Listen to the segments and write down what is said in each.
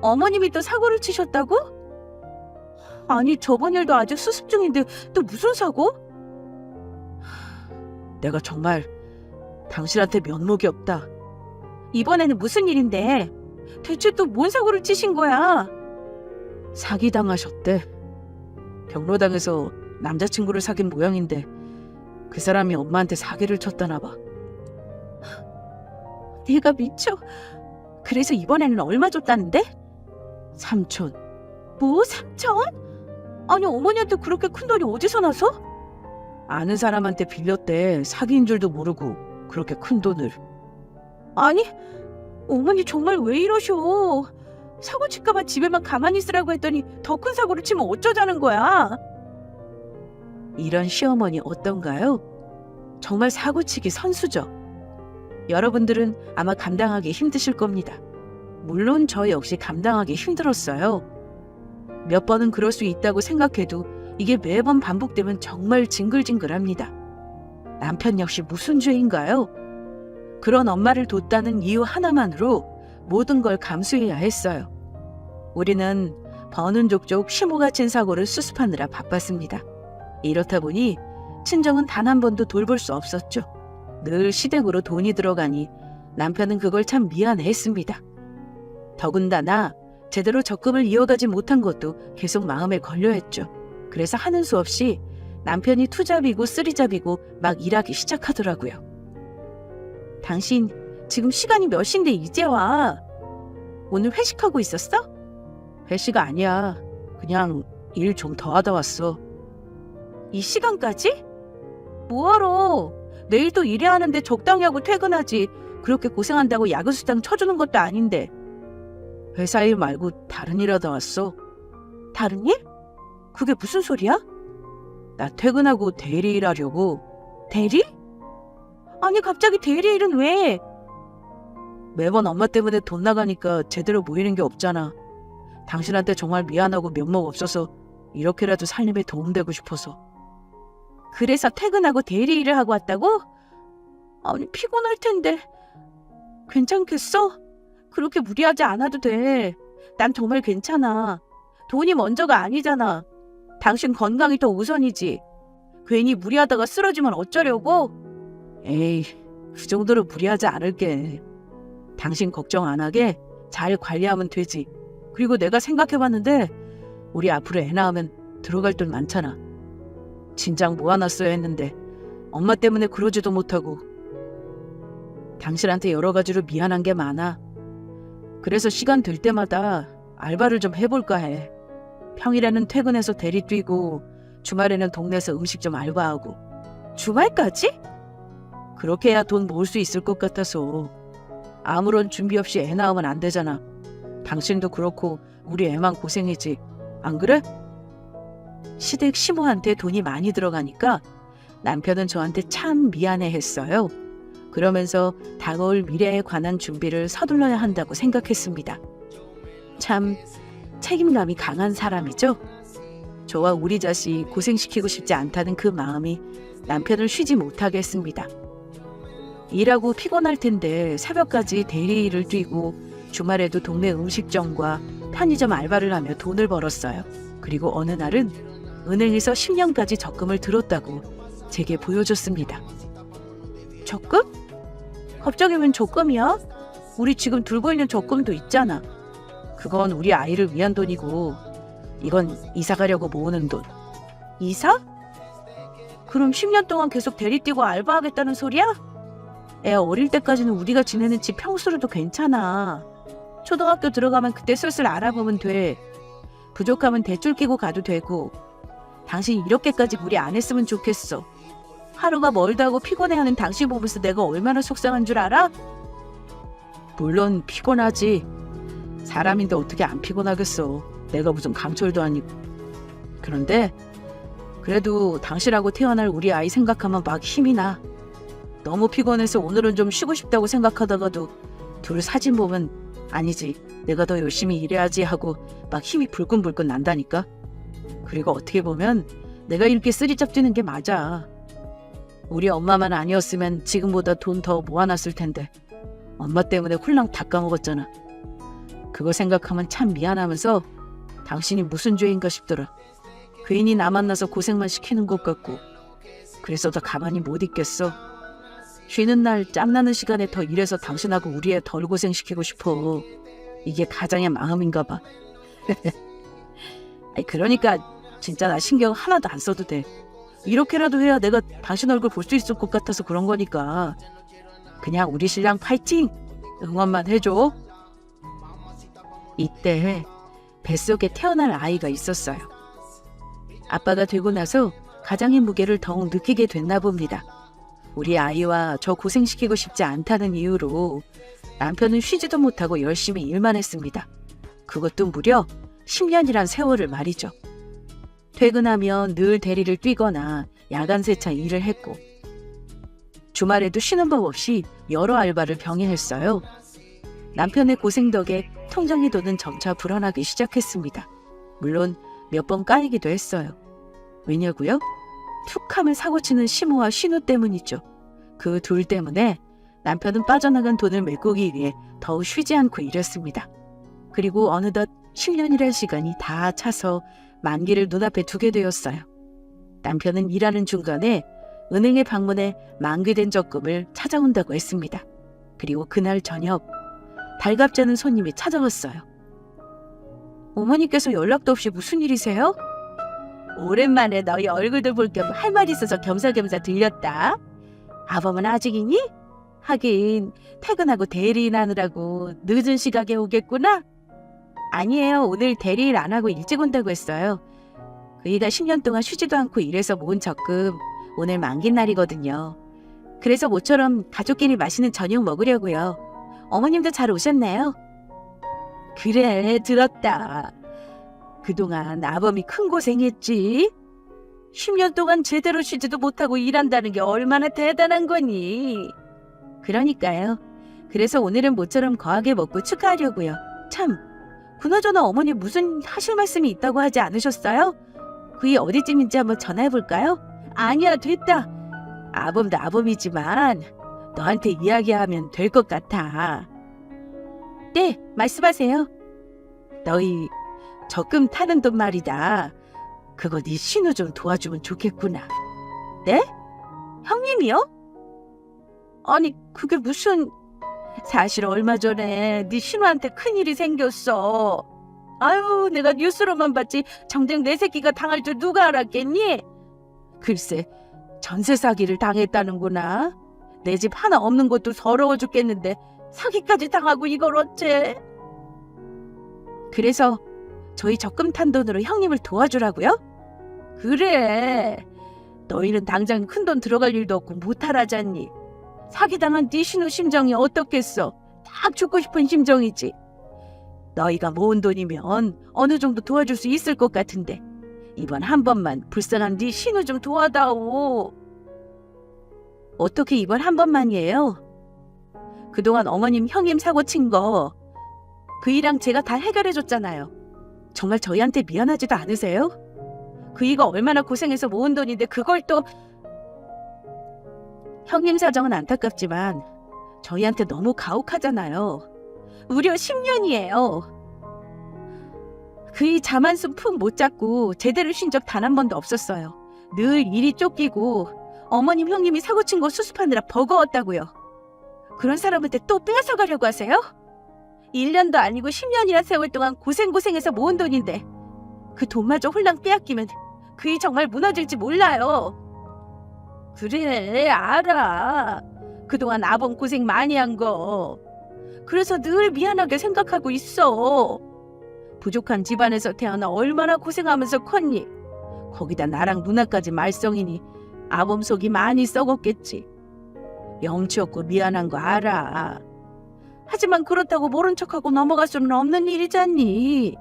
어머님이 또 사고를 치셨다고? 아니, 저번 일도 아직 수습 중인데 또 무슨 사고? 내가 정말 당신한테 면목이 없다. 이번에는 무슨 일인데? 대체 또 뭔 사고를 치신 거야? 사기당하셨대. 경로당에서 남자친구를 사귄 모양인데 그 사람이 엄마한테 사기를 쳤다나 봐. 내가 미쳐. 그래서 이번에는 얼마 줬다는데? 3천. 뭐 3천? 아니, 어머니한테 그렇게 큰 돈이 어디서 나서? 아는 사람한테 빌렸대. 사기인 줄도 모르고 그렇게 큰 돈을. 아니, 어머니 정말 왜 이러셔? 사고 칠까봐 집에만 가만히 있으라고 했더니 더 큰 사고를 치면 어쩌자는 거야? 이런 시어머니 어떤가요? 정말 사고치기 선수죠. 여러분들은 아마 감당하기 힘드실 겁니다. 물론 저 역시 감당하기 힘들었어요. 몇 번은 그럴 수 있다고 생각해도 이게 매번 반복되면 정말 징글징글합니다. 남편 역시 무슨 죄인가요? 그런 엄마를 뒀다는 이유 하나만으로 모든 걸 감수해야 했어요. 우리는 버는 족족 시모가 친 사고를 수습하느라 바빴습니다. 이렇다 보니 친정은 단 한 번도 돌볼 수 없었죠. 늘 시댁으로 돈이 들어가니 남편은 그걸 참 미안해했습니다. 더군다나 제대로 적금을 이어가지 못한 것도 계속 마음에 걸려했죠. 그래서 하는 수 없이 남편이 투잡이고 쓰리잡이고 막 일하기 시작하더라고요. 당신 지금 시간이 몇 시인데 이제 와? 오늘 회식하고 있었어? 회식 아니야. 그냥 일 좀 더 하다 왔어. 이 시간까지? 뭐하러? 내일 또 일해야 하는데 적당히 하고 퇴근하지. 그렇게 고생한다고 야근수당 쳐주는 것도 아닌데. 회사 일 말고 다른 일 하다 왔어. 다른 일? 그게 무슨 소리야? 나 퇴근하고 대리 일하려고. 대리? 아니, 갑자기 대리 일은 왜? 매번 엄마 때문에 돈 나가니까 제대로 모이는 게 없잖아. 당신한테 정말 미안하고 면목 없어서 이렇게라도 살림에 도움되고 싶어서. 그래서 퇴근하고 대리 일을 하고 왔다고? 아니, 피곤할 텐데. 괜찮겠어? 그렇게 무리하지 않아도 돼. 난 정말 괜찮아. 돈이 먼저가 아니잖아. 당신 건강이 더 우선이지. 괜히 무리하다가 쓰러지면 어쩌려고? 에이, 그 정도로 무리하지 않을게. 당신 걱정 안 하게 잘 관리하면 되지. 그리고 내가 생각해봤는데 우리 앞으로 애 낳으면 들어갈 돈 많잖아. 진작 모아놨어야 했는데 엄마 때문에 그러지도 못하고. 당신한테 여러 가지로 미안한 게 많아. 그래서 시간 될 때마다 알바를 좀 해볼까 해. 평일에는 퇴근해서 대리 뛰고 주말에는 동네에서 음식 좀 알바하고. 주말까지? 그렇게 해야 돈 모을 수 있을 것 같아서. 아무런 준비 없이 애 낳으면 안 되잖아. 당신도 그렇고 우리 애만 고생이지. 안 그래? 시댁 시모한테 돈이 많이 들어가니까 남편은 저한테 참 미안해했어요. 그러면서 다가올 미래에 관한 준비를 서둘러야 한다고 생각했습니다. 참 책임감이 강한 사람이죠. 저와 우리 자식 고생시키고 싶지 않다는 그 마음이 남편을 쉬지 못하게 했습니다. 일하고 피곤할 텐데 새벽까지 대리 일을 뛰고 주말에도 동네 음식점과 편의점 알바를 하며 돈을 벌었어요. 그리고 어느 날은 은행에서 10년까지 적금을 들었다고 제게 보여줬습니다. 적금? 갑자기 웬 적금이야? 우리 지금 들고 있는 적금도 있잖아. 그건 우리 아이를 위한 돈이고 이건 이사 가려고 모으는 돈. 이사? 그럼 10년 동안 계속 대리 뛰고 알바하겠다는 소리야? 애 어릴 때까지는 우리가 지내는 집 평수로도 괜찮아. 초등학교 들어가면 그때 슬슬 알아보면 돼. 부족하면 대출 끼고 가도 되고. 당신 이렇게까지 무리 안 했으면 좋겠어. 하루가 멀다고 피곤해하는 당신 보면서 내가 얼마나 속상한 줄 알아? 물론 피곤하지. 사람인데 어떻게 안 피곤하겠어. 내가 무슨 강철도 아니고. 그런데 그래도 당신하고 태어날 우리 아이 생각하면 막 힘이 나. 너무 피곤해서 오늘은 좀 쉬고 싶다고 생각하다가도 둘 사진 보면 아니지, 내가 더 열심히 일해야지 하고 막 힘이 불끈불끈 난다니까. 그리고 어떻게 보면 내가 이렇게 쓰리잡 뛰는 게 맞아. 우리 엄마만 아니었으면 지금보다 돈 더 모아놨을 텐데 엄마 때문에 홀랑 다 까먹었잖아. 그거 생각하면 참 미안하면서 당신이 무슨 죄인가 싶더라. 괜히 나 만나서 고생만 시키는 것 같고 그래서 더 가만히 못 있겠어. 쉬는 날 짬나는 시간에 더 일해서 당신하고 우리 애 덜 고생시키고 싶어. 이게 가장의 마음인가 봐. 아니, 그러니까 진짜 나 신경 하나도 안 써도 돼. 이렇게라도 해야 내가 당신 얼굴 볼 수 있을 것 같아서 그런 거니까 그냥 우리 신랑 파이팅! 응원만 해줘. 이때 뱃속에 태어날 아이가 있었어요. 아빠가 되고 나서 가장의 무게를 더욱 느끼게 됐나 봅니다. 우리 아이와 저 고생시키고 싶지 않다는 이유로 남편은 쉬지도 못하고 열심히 일만 했습니다. 그것도 무려 10년이란 세월을 말이죠. 퇴근하면 늘 대리를 뛰거나 야간 세차 일을 했고 주말에도 쉬는 법 없이 여러 알바를 병행했어요. 남편의 고생 덕에 통장의 돈은 점차 불어나기 시작했습니다. 물론 몇 번 까이기도 했어요. 왜냐고요? 툭하면 사고치는 시모와 신우 때문이죠. 그 둘 때문에 남편은 빠져나간 돈을 메꾸기 위해 더욱 쉬지 않고 일했습니다. 그리고 어느덧 10년이란 시간이 다 차서 만기를 눈앞에 두게 되었어요. 남편은 일하는 중간에 은행에 방문해 만기된 적금을 찾아온다고 했습니다. 그리고 그날 저녁 달갑지 않은 손님이 찾아왔어요. 어머니께서 연락도 없이 무슨 일이세요? 오랜만에 너희 얼굴들 볼 겸 할 말 있어서 겸사겸사 들렸다. 아범은 아직이니? 하긴 퇴근하고 대리인 하느라고 늦은 시각에 오겠구나. 아니에요. 오늘 대리일 안 하고 일찍 온다고 했어요. 그이가 10년 동안 쉬지도 않고 일해서 모은 적금 오늘 만기 날이거든요. 그래서 모처럼 가족끼리 맛있는 저녁 먹으려고요. 어머님도 잘 오셨나요? 그래, 들었다. 그동안 아범이 큰 고생했지. 10년 동안 제대로 쉬지도 못하고 일한다는 게 얼마나 대단한 거니. 그러니까요. 그래서 오늘은 모처럼 거하게 먹고 축하하려고요. 참, 그나저나 어머니 무슨 하실 말씀이 있다고 하지 않으셨어요? 그이 어디쯤인지 한번 전화해볼까요? 아니야, 됐다. 아범도 아범이지만 너한테 이야기하면 될 것 같아. 네, 말씀하세요. 너희 적금 타는 돈 말이다. 그거 네 신우 좀 도와주면 좋겠구나. 네? 형님이요? 아니, 그게 무슨... 사실 얼마 전에 네 신우한테 큰일이 생겼어. 아유, 내가 뉴스로만 봤지 정작 내 새끼가 당할 줄 누가 알았겠니? 글쎄, 전세 사기를 당했다는구나. 내 집 하나 없는 것도 서러워 죽겠는데 사기까지 당하고 이걸 어째? 그래서 저희 적금 탄 돈으로 형님을 도와주라고요? 그래. 너희는 당장 큰 돈 들어갈 일도 없고 못하라잖니. 사기당한 네 신우 심정이 어떻겠어? 딱 죽고 싶은 심정이지. 너희가 모은 돈이면 어느 정도 도와줄 수 있을 것 같은데 이번 한 번만 불쌍한 네 신우 좀 도와다오. 어떻게 이번 한 번만이에요? 그동안 어머님 형님 사고 친 거 그이랑 제가 다 해결해줬잖아요. 정말 저희한테 미안하지도 않으세요? 그이가 얼마나 고생해서 모은 돈인데 그걸 또... 형님 사정은 안타깝지만 저희한테 너무 가혹하잖아요. 무려 10년이에요. 그이 잠 한숨 푹 못 잤고 제대로 쉰 적 단 한 번도 없었어요. 늘 일이 쫓기고 어머님 형님이 사고친 거 수습하느라 버거웠다고요. 그런 사람한테 또 빼앗아가려고 하세요? 1년도 아니고 10년이나 세월 동안 고생해서 모은 돈인데 그 돈마저 홀랑 빼앗기면 그이 정말 무너질지 몰라요. 그래, 알아. 그동안 아범 고생 많이 한 거. 그래서 늘 미안하게 생각하고 있어. 부족한 집안에서 태어나 얼마나 고생하면서 컸니? 거기다 나랑 누나까지 말썽이니 아범 속이 많이 썩었겠지. 염치 없고 미안한 거 알아. 하지만 그렇다고 모른 척하고 넘어갈 수는 없는 일이잖니.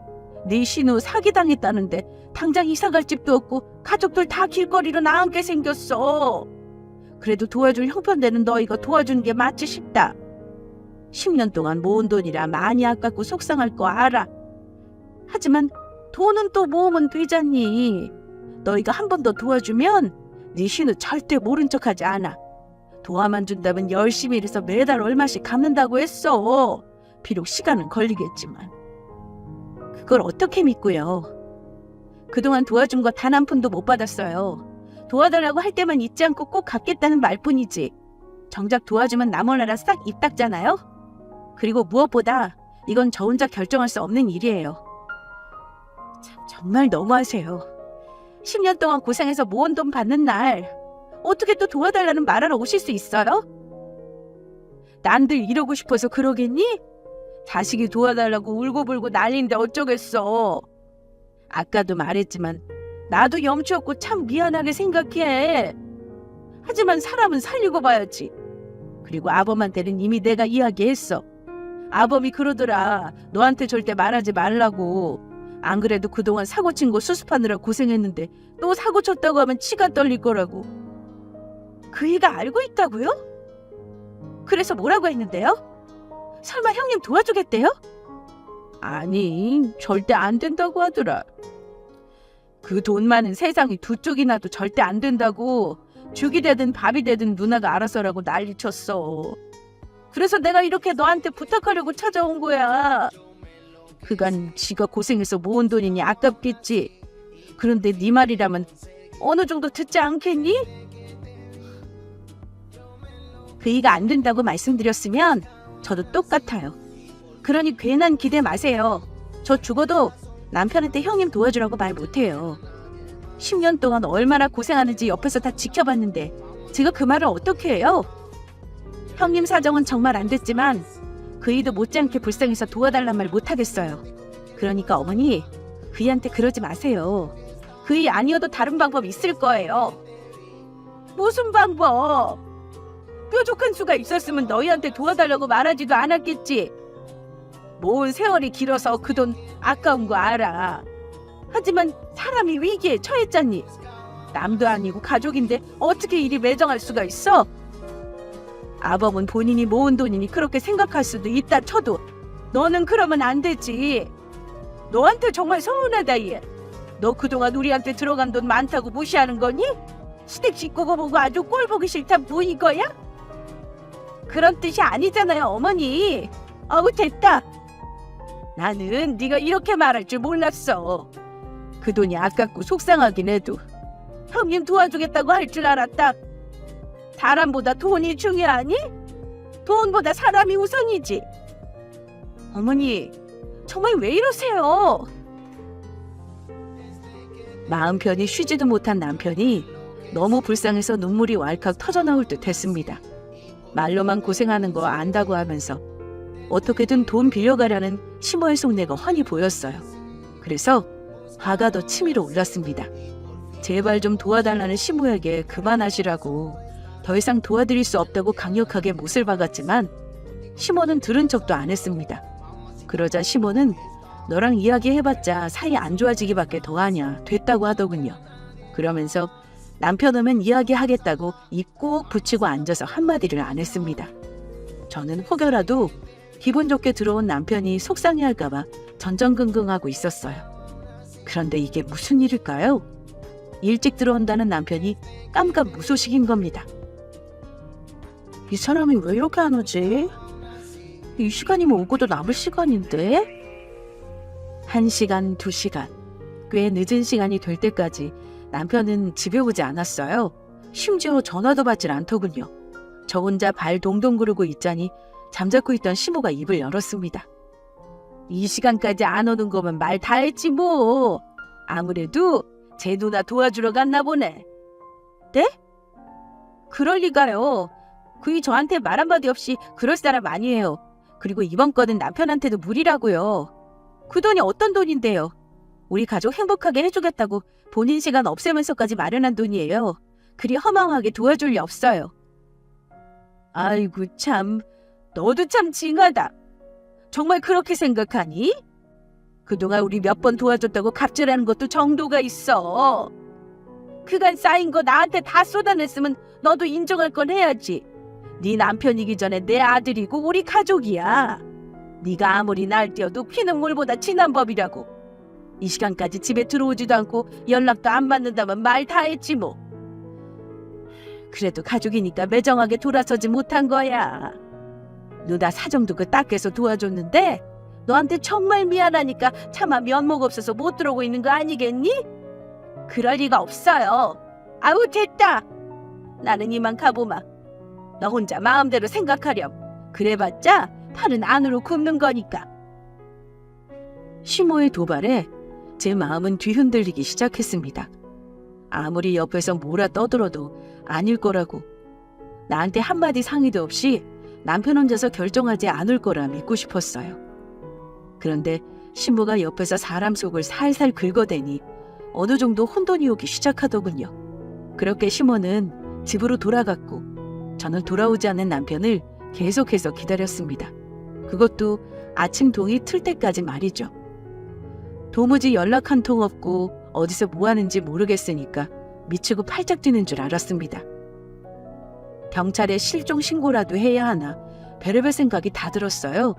네 신우 사기당했다는데 당장 이사갈 집도 없고 가족들 다 길거리로 나앉게 생겼어. 그래도 도와줄 형편되는 너희가 도와주는 게 맞지 싶다. 10년 동안 모은 돈이라 많이 아깝고 속상할 거 알아. 하지만 돈은 또 모으면 되잖니. 너희가 한 번 더 도와주면 네 신우 절대 모른 척하지 않아. 도와만 준다면 열심히 일해서 매달 얼마씩 갚는다고 했어. 비록 시간은 걸리겠지만. 그걸 어떻게 믿고요. 그동안 도와준 거 단 한 푼도 못 받았어요. 도와달라고 할 때만 잊지 않고 꼭 갚겠다는 말뿐이지. 정작 도와주면 나 몰라라 싹 입 닦잖아요. 그리고 무엇보다 이건 저 혼자 결정할 수 없는 일이에요. 정말 너무하세요. 10년 동안 고생해서 모은 돈 받는 날 어떻게 또 도와달라는 말하러 오실 수 있어요? 난들 이러고 싶어서 그러겠니? 자식이 도와달라고 울고불고 난리인데 어쩌겠어. 아까도 말했지만 나도 염치 없고 참 미안하게 생각해. 하지만 사람은 살리고 봐야지. 그리고 아범한테는 이미 내가 이야기했어. 아범이 그러더라. 너한테 절대 말하지 말라고. 안 그래도 그동안 사고 친 거 수습하느라 고생했는데 또 사고 쳤다고 하면 치가 떨릴 거라고. 그 애가 알고 있다고요? 그래서 뭐라고 했는데요? 설마 형님 도와주겠대요? 아니, 절대 안 된다고 하더라. 그 돈 많은 세상이 두 쪽이 나도 절대 안 된다고. 죽이 되든 밥이 되든 누나가 알아서라고 난리쳤어. 그래서 내가 이렇게 너한테 부탁하려고 찾아온 거야. 그간 지가 고생해서 모은 돈이니 아깝겠지. 그런데 네 말이라면 어느 정도 듣지 않겠니? 그이가 안 된다고 말씀드렸으면 저도 똑같아요. 그러니 괜한 기대 마세요. 저 죽어도 남편한테 형님 도와주라고 말 못해요. 10년 동안 얼마나 고생하는지 옆에서 다 지켜봤는데 제가 그 말을 어떻게 해요? 형님 사정은 정말 안 됐지만 그이도 못지않게 불쌍해서 도와달란 말 못하겠어요. 그러니까 어머니, 그이한테 그러지 마세요. 그이 아니어도 다른 방법 있을 거예요. 무슨 방법? 뾰족한 수가 있었으면 너희한테 도와달라고 말하지도 않았겠지. 모은 세월이 길어서 그 돈 아까운 거 알아. 하지만 사람이 위기에 처했잖니. 남도 아니고 가족인데 어떻게 이리 매정할 수가 있어? 아범은 본인이 모은 돈이니 그렇게 생각할 수도 있다 쳐도 너는 그러면 안 되지. 너한테 정말 서운하다 얘. 너 그동안 우리한테 들어간 돈 많다고 무시하는 거니? 시댁 식구고 보고 아주 꼴 보기 싫다 뭐 이거야? 그런 뜻이 아니잖아요 어머니. 어우 됐다. 나는 네가 이렇게 말할 줄 몰랐어. 그 돈이 아깝고 속상하긴 해도 형님 도와주겠다고 할 줄 알았다. 사람보다 돈이 중요하니? 돈보다 사람이 우선이지. 어머니, 정말 왜 이러세요? 마음 편히 쉬지도 못한 남편이 너무 불쌍해서 눈물이 왈칵 터져나올 듯 했습니다. 말로만 고생하는 거 안다고 하면서 어떻게든 돈 빌려가려는 시모의 속내가 훤히 보였어요. 그래서 화가 더 치밀어 올랐습니다. 제발 좀 도와달라는 시모에게 그만하시라고 더 이상 도와드릴 수 없다고 강력하게 못을 박았지만 시모는 들은 척도 안 했습니다. 그러자 시모는 너랑 이야기해봤자 사이 안 좋아지기밖에 더하냐 됐다고 하더군요. 그러면서 남편 오면 이야기하겠다고 입 꼭 붙이고 앉아서 한마디를 안 했습니다. 저는 혹여라도 기분 좋게 들어온 남편이 속상해할까봐 전전긍긍하고 있었어요. 그런데 이게 무슨 일일까요? 일찍 들어온다는 남편이 깜깜무소식인 겁니다. 이 사람이 왜 이렇게 안 오지? 이 시간이면 오고도 남을 시간인데? 1시간, 2시간, 꽤 늦은 시간이 될 때까지 남편은 집에 오지 않았어요. 심지어 전화도 받질 않더군요. 저 혼자 발 동동 구르고 있자니 잠자코 있던 시모가 입을 열었습니다. 이 시간까지 안 오는 거면 말 다 했지 뭐. 아무래도 제 누나 도와주러 갔나 보네. 네? 그럴 리가요. 그이 저한테 말 한마디 없이 그럴 사람 아니에요. 그리고 이번 건은 남편한테도 무리라고요. 그 돈이 어떤 돈인데요? 우리 가족 행복하게 해주겠다고 본인 시간 없애면서까지 마련한 돈이에요. 그리 허망하게 도와줄 리 없어요. 아이고 참, 너도 참 징하다. 정말 그렇게 생각하니? 그동안 우리 몇 번 도와줬다고 갑질하는 것도 정도가 있어. 그간 쌓인 거 나한테 다 쏟아냈으면 너도 인정할 건 해야지. 네 남편이기 전에 내 아들이고 우리 가족이야. 네가 아무리 날뛰어도 피는 물보다 진한 법이라고. 이 시간까지 집에 들어오지도 않고 연락도 안 받는다면 말 다 했지 뭐. 그래도 가족이니까 매정하게 돌아서지 못한 거야. 누나 사정도 그 닦여서 도와줬는데 너한테 정말 미안하니까 차마 면목 없어서 못 들어오고 있는 거 아니겠니? 그럴 리가 없어요. 아우 됐다. 나는 이만 가보마. 너 혼자 마음대로 생각하렴. 그래봤자 팔은 안으로 굽는 거니까. 시모의 도발에 제 마음은 뒤흔들리기 시작했습니다. 아무리 옆에서 뭐라 떠들어도 아닐 거라고, 나한테 한마디 상의도 없이 남편 혼자서 결정하지 않을 거라 믿고 싶었어요. 그런데 신부가 옆에서 사람 속을 살살 긁어대니 어느 정도 혼돈이 오기 시작하더군요. 그렇게 시모는 집으로 돌아갔고 저는 돌아오지 않는 남편을 계속해서 기다렸습니다. 그것도 아침 동이 틀 때까지 말이죠. 도무지 연락 한 통 없고 어디서 뭐 하는지 모르겠으니까 미치고 팔짝 뛰는 줄 알았습니다. 경찰에 실종 신고라도 해야 하나 별의별 생각이 다 들었어요.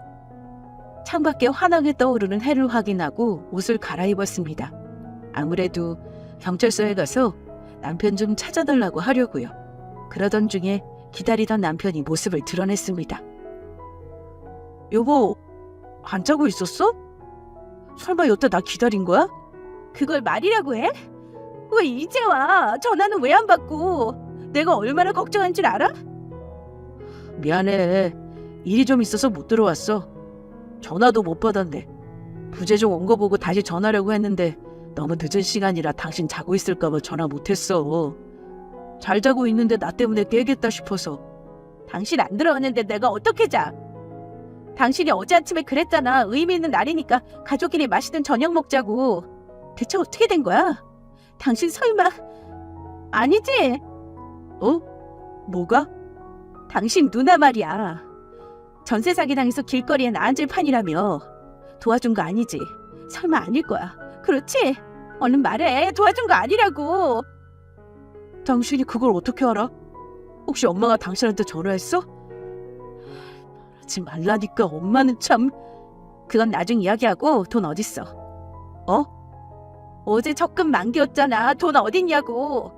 창밖에 환하게 떠오르는 해를 확인하고 옷을 갈아입었습니다. 아무래도 경찰서에 가서 남편 좀 찾아달라고 하려고요. 그러던 중에 기다리던 남편이 모습을 드러냈습니다. 여보, 안 자고 있었어? 설마 여태 나 기다린 거야? 그걸 말이라고 해? 왜 이제 와? 전화는 왜 안 받고? 내가 얼마나 걱정한 줄 알아? 미안해. 일이 좀 있어서 못 들어왔어. 전화도 못 받았네. 부재중 온 거 보고 다시 전화하려고 했는데 너무 늦은 시간이라 당신 자고 있을까 봐 전화 못했어. 잘 자고 있는데 나 때문에 깨겠다 싶어서. 당신 안 들어왔는데 내가 어떻게 자? 당신이 어제 아침에 그랬잖아. 의미 있는 날이니까 가족끼리 맛있는 저녁 먹자고. 대체 어떻게 된 거야? 당신 설마... 아니지? 어? 뭐가? 당신 누나 말이야. 전세 사기 당해서 길거리에 나앉을 판이라며. 도와준 거 아니지? 설마 아닐 거야. 그렇지? 얼른 말해. 도와준 거 아니라고. 당신이 그걸 어떻게 알아? 혹시 엄마가 당신한테 전화했어? 하지 말라니까. 엄마는 참... 그건 나중 이야기하고 돈 어딨어? 어제 적금 만기였잖아. 돈 어딨냐고.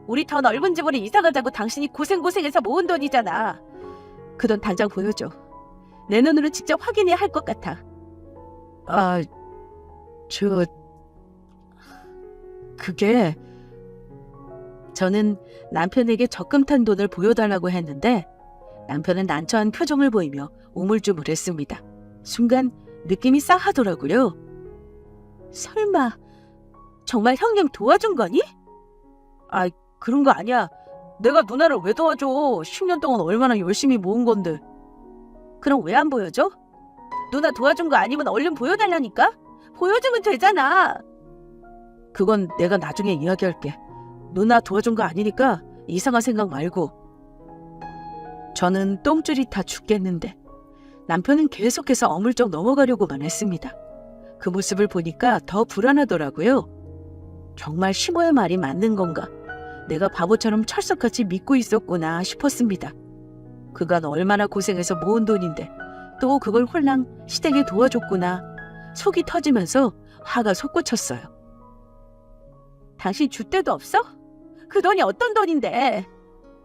우리 더 넓은 집으로 이사가자고 당신이 고생해서 모은 돈이잖아. 그 돈 당장 보여줘. 내 눈으로 직접 확인해야 할 것 같아. 그게... 저는 남편에게 적금 탄 돈을 보여달라고 했는데 남편은 난처한 표정을 보이며 우물쭈물했습니다. 순간 느낌이 싸하더라고요. 설마 정말 형님 도와준 거니? 그런 거 아니야. 내가 누나를 왜 도와줘. 10년 동안 얼마나 열심히 모은 건데. 그럼 왜 안 보여줘? 누나 도와준 거 아니면 얼른 보여달라니까? 보여주면 되잖아. 그건 내가 나중에 이야기할게. 누나 도와준 거 아니니까 이상한 생각 말고. 저는 똥줄이 다 죽겠는데 남편은 계속해서 어물쩍 넘어가려고만 했습니다. 그 모습을 보니까 더 불안하더라고요. 정말 시모의 말이 맞는 건가? 내가 바보처럼 철석같이 믿고 있었구나 싶었습니다. 그간 얼마나 고생해서 모은 돈인데 또 그걸 홀랑 시댁에 도와줬구나. 속이 터지면서 화가 솟구쳤어요. 당신 줏대도 없어? 그 돈이 어떤 돈인데?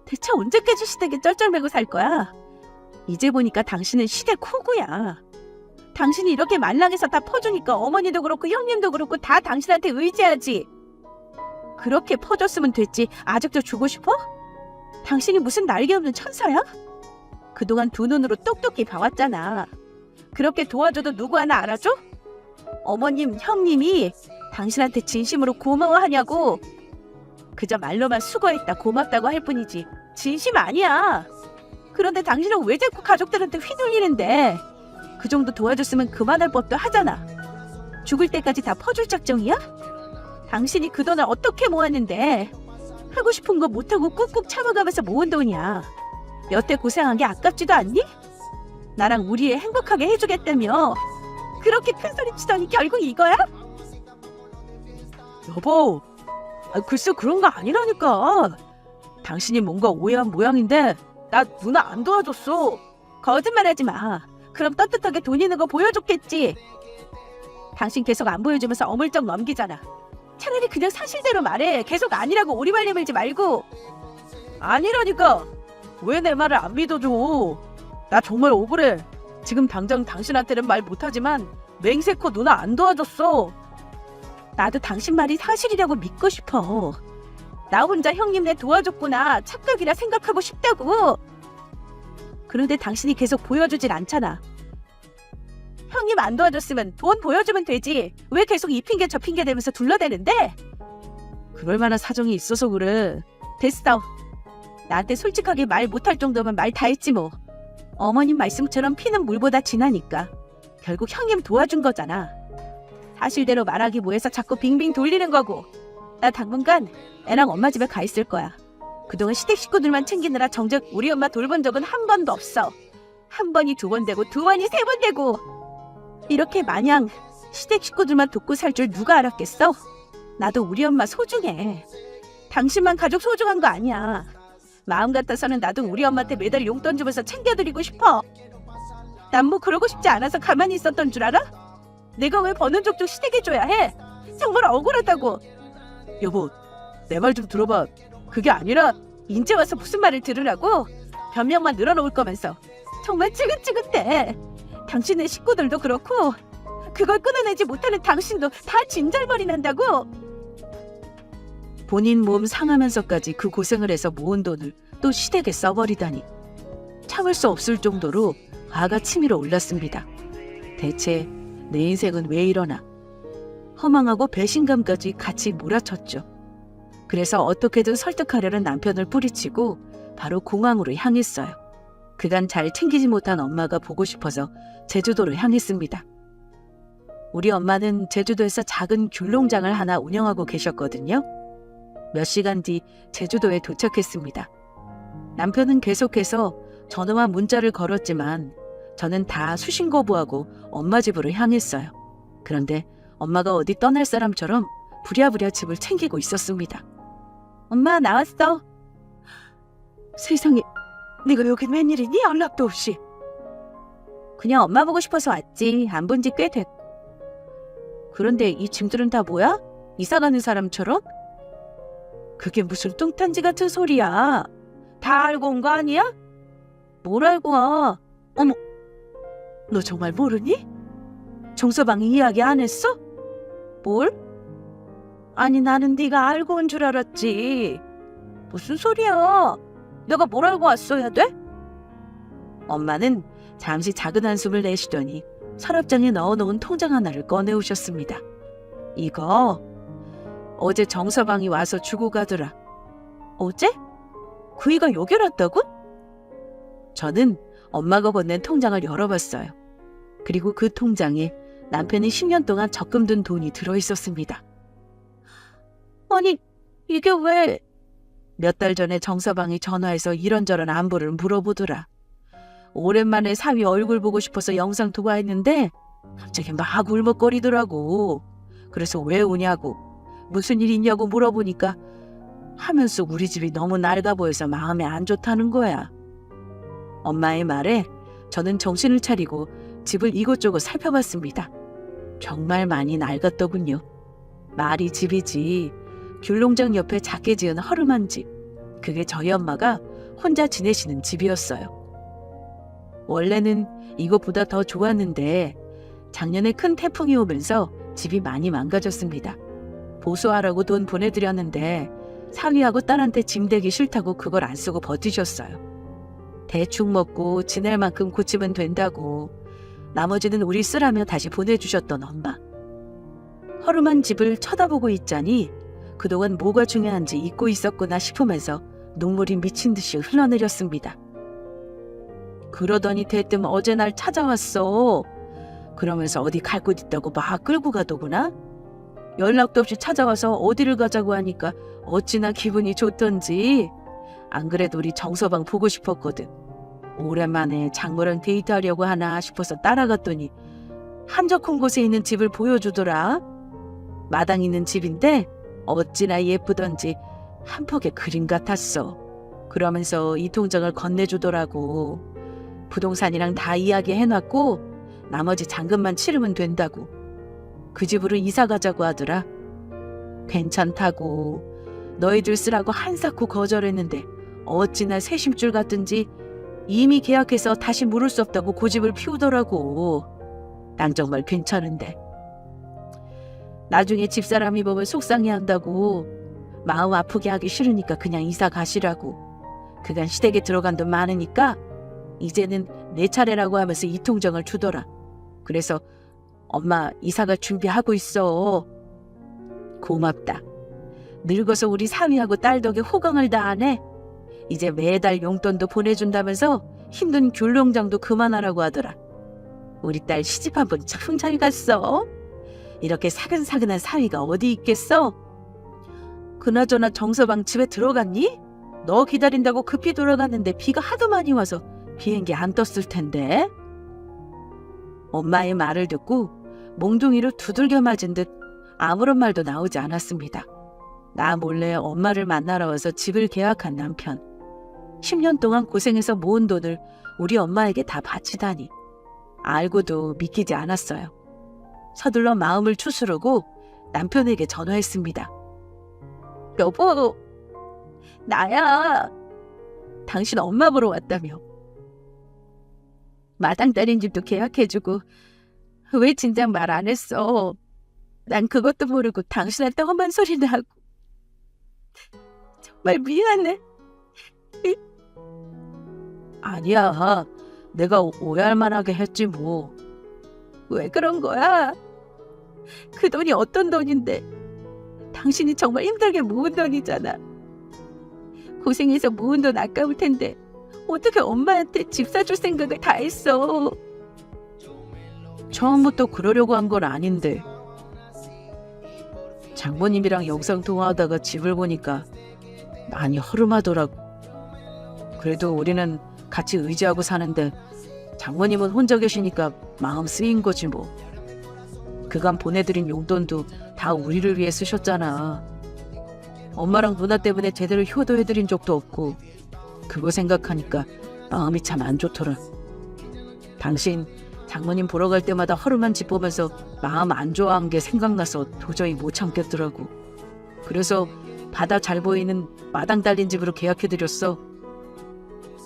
대체 언제까지 시댁에 쩔쩔매고 살 거야? 이제 보니까 당신은 시댁 호구야. 당신이 이렇게 말랑해서 다 퍼주니까 어머니도 그렇고 형님도 그렇고 다 당신한테 의지하지. 그렇게 퍼줬으면 됐지 아직도 주고 싶어? 당신이 무슨 날개 없는 천사야? 그동안 두 눈으로 똑똑히 봐왔잖아. 그렇게 도와줘도 누구 하나 알아줘? 어머님, 형님이 당신한테 진심으로 고마워하냐고. 그저 말로만 수고했다 고맙다고 할 뿐이지 진심 아니야. 그런데 당신은 왜 자꾸 가족들한테 휘둘리는데? 그 정도 도와줬으면 그만할 법도 하잖아. 죽을 때까지 다 퍼줄 작정이야? 당신이 그 돈을 어떻게 모았는데? 하고 싶은 거 못하고 꾹꾹 참아가면서 모은 돈이야. 여태 고생한 게 아깝지도 않니? 나랑 우리 애 행복하게 해주겠다며. 그렇게 큰 소리 치더니 결국 이거야? 여보, 글쎄 그런 거 아니라니까. 당신이 뭔가 오해한 모양인데 나 누나 안 도와줬어. 거짓말하지 마. 그럼 떳떳하게 돈 있는 거 보여줬겠지. 당신 계속 안 보여주면서 어물쩍 넘기잖아. 차라리 그냥 사실대로 말해. 계속 아니라고 오리발리 밀지 말고. 아니라니까. 왜 내 말을 안 믿어줘. 나 정말 억울해. 지금 당장 당신한테는 말 못하지만 맹세코 누나 안 도와줬어. 나도 당신 말이 사실이라고 믿고 싶어. 나 혼자 형님네 도와줬구나 착각이라 생각하고 싶다고. 그런데 당신이 계속 보여주질 않잖아. 형님 안 도와줬으면 돈 보여주면 되지. 왜 계속 이 핑계 저 핑계 대면서 둘러대는데? 그럴 만한 사정이 있어서 그래. 됐어. 나한테 솔직하게 말 못할 정도면 말 다 했지 뭐. 어머님 말씀처럼 피는 물보다 진하니까. 결국 형님 도와준 거잖아. 사실대로 말하기 뭐해서 자꾸 빙빙 돌리는 거고. 나 당분간 애랑 엄마 집에 가 있을 거야. 그동안 시댁 식구들만 챙기느라 정작 우리 엄마 돌본 적은 한 번도 없어. 한 번이 두 번 되고 두 번이 세 번 되고. 이렇게 마냥 시댁 식구들만 돕고 살 줄 누가 알았겠어? 나도 우리 엄마 소중해. 당신만 가족 소중한 거 아니야. 마음 같아서는 나도 우리 엄마한테 매달 용돈 주면서 챙겨드리고 싶어. 난 뭐 그러고 싶지 않아서 가만히 있었던 줄 알아? 내가 왜 버는 족족 시댁해줘야 해? 정말 억울하다고. 여보, 내 말 좀 들어봐. 그게 아니라 인제 와서 무슨 말을 들으라고? 변명만 늘어놓을 거면서. 정말 찌긋찌긋해. 당신의 식구들도 그렇고 그걸 끊어내지 못하는 당신도 다 진절머리 난다고. 본인 몸 상하면서까지 그 고생을 해서 모은 돈을 또 시댁에 써버리다니. 참을 수 없을 정도로 화가 치밀어 올랐습니다. 대체 내 인생은 왜 이러나. 허망하고 배신감까지 같이 몰아쳤죠. 그래서 어떻게든 설득하려는 남편을 뿌리치고 바로 공항으로 향했어요. 그간 잘 챙기지 못한 엄마가 보고 싶어서 제주도를 향했습니다. 우리 엄마는 제주도에서 작은 귤농장을 하나 운영하고 계셨거든요. 몇 시간 뒤 제주도에 도착했습니다. 남편은 계속해서 전화와 문자를 걸었지만 저는 다 수신 거부하고 엄마 집으로 향했어요. 그런데 엄마가 어디 떠날 사람처럼 부랴부랴 집을 챙기고 있었습니다. 엄마 나왔어. 세상에, 네가 여긴 웬일이니? 연락도 없이. 그냥 엄마 보고 싶어서 왔지. 안 본 지 꽤 됐고. 그런데 이 짐들은 다 뭐야? 이사 가는 사람처럼? 그게 무슨 뚱딴지 같은 소리야. 다 알고 온 거 아니야? 뭘 알고 와? 어머, 너 정말 모르니? 정서방이 이야기 안 했어? 뭘? 아니 나는 네가 알고 온 줄 알았지. 무슨 소리야? 내가 뭘 알고 왔어야 돼? 엄마는 잠시 작은 한숨을 내쉬더니 서랍장에 넣어놓은 통장 하나를 꺼내오셨습니다. 이거 어제 정서방이 와서 주고 가더라. 어제? 그이가 여기 왔다고? 저는 엄마가 건넨 통장을 열어봤어요. 그리고 그 통장에 남편이 10년 동안 적금 둔 돈이 들어있었습니다. 아니 이게 왜? 몇 달 전에 정서방이 전화해서 이런저런 안부를 물어보더라. 오랜만에 사위 얼굴 보고 싶어서 영상 통화했는데 갑자기 막 울먹거리더라고. 그래서 왜 우냐고, 무슨 일 있냐고 물어보니까 하면서 우리 집이 너무 낡아 보여서 마음에 안 좋다는 거야. 엄마의 말에 저는 정신을 차리고 집을 이곳저곳 살펴봤습니다. 정말 많이 낡았더군요. 말이 집이지. 귤농장 옆에 작게 지은 허름한 집. 그게 저희 엄마가 혼자 지내시는 집이었어요. 원래는 이것보다 더 좋았는데 작년에 큰 태풍이 오면서 집이 많이 망가졌습니다. 보수하라고 돈 보내드렸는데 사위하고 딸한테 짐 대기 싫다고 그걸 안 쓰고 버티셨어요. 대충 먹고 지낼 만큼 고치면 된다고 나머지는 우리 쓰라며 다시 보내주셨던 엄마. 허름한 집을 쳐다보고 있자니 그동안 뭐가 중요한지 잊고 있었구나 싶으면서 눈물이 미친 듯이 흘러내렸습니다. 그러더니 대뜸 어제 날 찾아왔어. 그러면서 어디 갈 곳 있다고 막 끌고 가더구나. 연락도 없이 찾아와서 어디를 가자고 하니까 어찌나 기분이 좋던지. 안 그래도 우리 정서방 보고 싶었거든. 오랜만에 장모랑 데이트하려고 하나 싶어서 따라갔더니 한적한 곳에 있는 집을 보여주더라. 마당 있는 집인데 어찌나 예쁘던지 한 폭의 그림 같았어. 그러면서 이 통장을 건네주더라고. 부동산이랑 다 이야기해놨고 나머지 잔금만 치르면 된다고. 그 집으로 이사 가자고 하더라. 괜찮다고. 너희들 쓰라고 한사코 거절했는데 어찌나 새심줄 같든지 이미 계약해서 다시 물을 수 없다고 고집을 피우더라고. 난 정말 괜찮은데. 나중에 집사람이 보면 속상해한다고. 마음 아프게 하기 싫으니까 그냥 이사 가시라고. 그간 시댁에 들어간 돈 많으니까 이제는 내 차례라고 하면서 이통정을 주더라. 그래서 엄마 이사가 준비하고 있어. 고맙다. 늙어서 우리 사위하고 딸 덕에 호강을 다 하네. 이제 매달 용돈도 보내준다면서 힘든 귤농장도 그만하라고 하더라. 우리 딸 시집 한번 참 잘 갔어. 이렇게 사근사근한 사위가 어디 있겠어? 그나저나 정서방 집에 들어갔니? 너 기다린다고 급히 돌아갔는데 비가 하도 많이 와서 비행기 안 떴을 텐데. 엄마의 말을 듣고 몽둥이로 두들겨 맞은 듯 아무런 말도 나오지 않았습니다. 나 몰래 엄마를 만나러 와서 집을 계약한 남편. 10년 동안 고생해서 모은 돈을 우리 엄마에게 다 바치다니. 알고도 믿기지 않았어요. 서둘러 마음을 추스르고 남편에게 전화했습니다. 여보, 나야. 당신 엄마 보러 왔다며. 마당 딸인 집도 계약해주고 왜 진작 말 안 했어? 난 그것도 모르고 당신한테 험한 소리나 하고. 정말 미안해. 아니야. 내가 오해할 만하게 했지 뭐. 왜 그런 거야? 그 돈이 어떤 돈인데. 당신이 정말 힘들게 모은 돈이잖아. 고생해서 모은 돈 아까울 텐데 어떻게 엄마한테 집 사줄 생각을 다 했어. 처음부터 그러려고 한 건 아닌데. 장모님이랑 영상 통화하다가 집을 보니까 많이 허름하더라고. 그래도 우리는 같이 의지하고 사는데 장모님은 혼자 계시니까 마음 쓰인 거지 뭐. 그간 보내드린 용돈도 다 우리를 위해 쓰셨잖아. 엄마랑 누나 때문에 제대로 효도해드린 적도 없고 그거 생각하니까 마음이 참 안 좋더라. 당신 장모님 보러 갈 때마다 허름한 집 보면서 마음 안 좋아한 게 생각나서 도저히 못 참겠더라고. 그래서 바다 잘 보이는 마당 달린 집으로 계약해드렸어.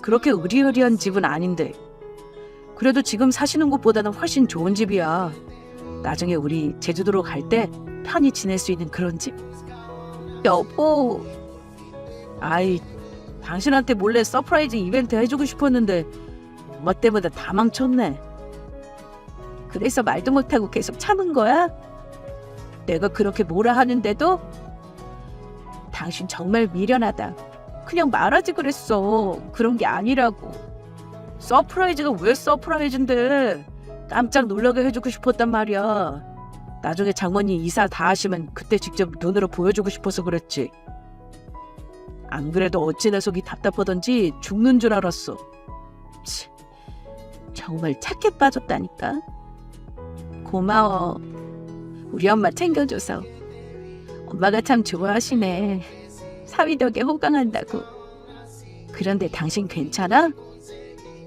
그렇게 으리으리한 집은 아닌데 그래도 지금 사시는 곳보다는 훨씬 좋은 집이야. 나중에 우리 제주도로 갈 때 편히 지낼 수 있는 그런 집. 여보. 아이, 당신한테 몰래 서프라이즈 이벤트 해주고 싶었는데 엄마 때문에 다 망쳤네. 그래서 말도 못하고 계속 참은 거야? 내가 그렇게 뭐라 하는데도? 당신 정말 미련하다. 그냥 말하지 그랬어. 그런 게 아니라고. 서프라이즈가 왜 서프라이즈인데. 깜짝 놀라게 해주고 싶었단 말이야. 나중에 장모님 이사 다 하시면 그때 직접 눈으로 보여주고 싶어서 그랬지. 안 그래도 어찌나 속이 답답하던지 죽는 줄 알았어. 치, 정말 착해 빠졌다니까. 고마워. 우리 엄마 챙겨줘서. 엄마가 참 좋아하시네. 사위 덕에 호강한다고. 그런데 당신 괜찮아?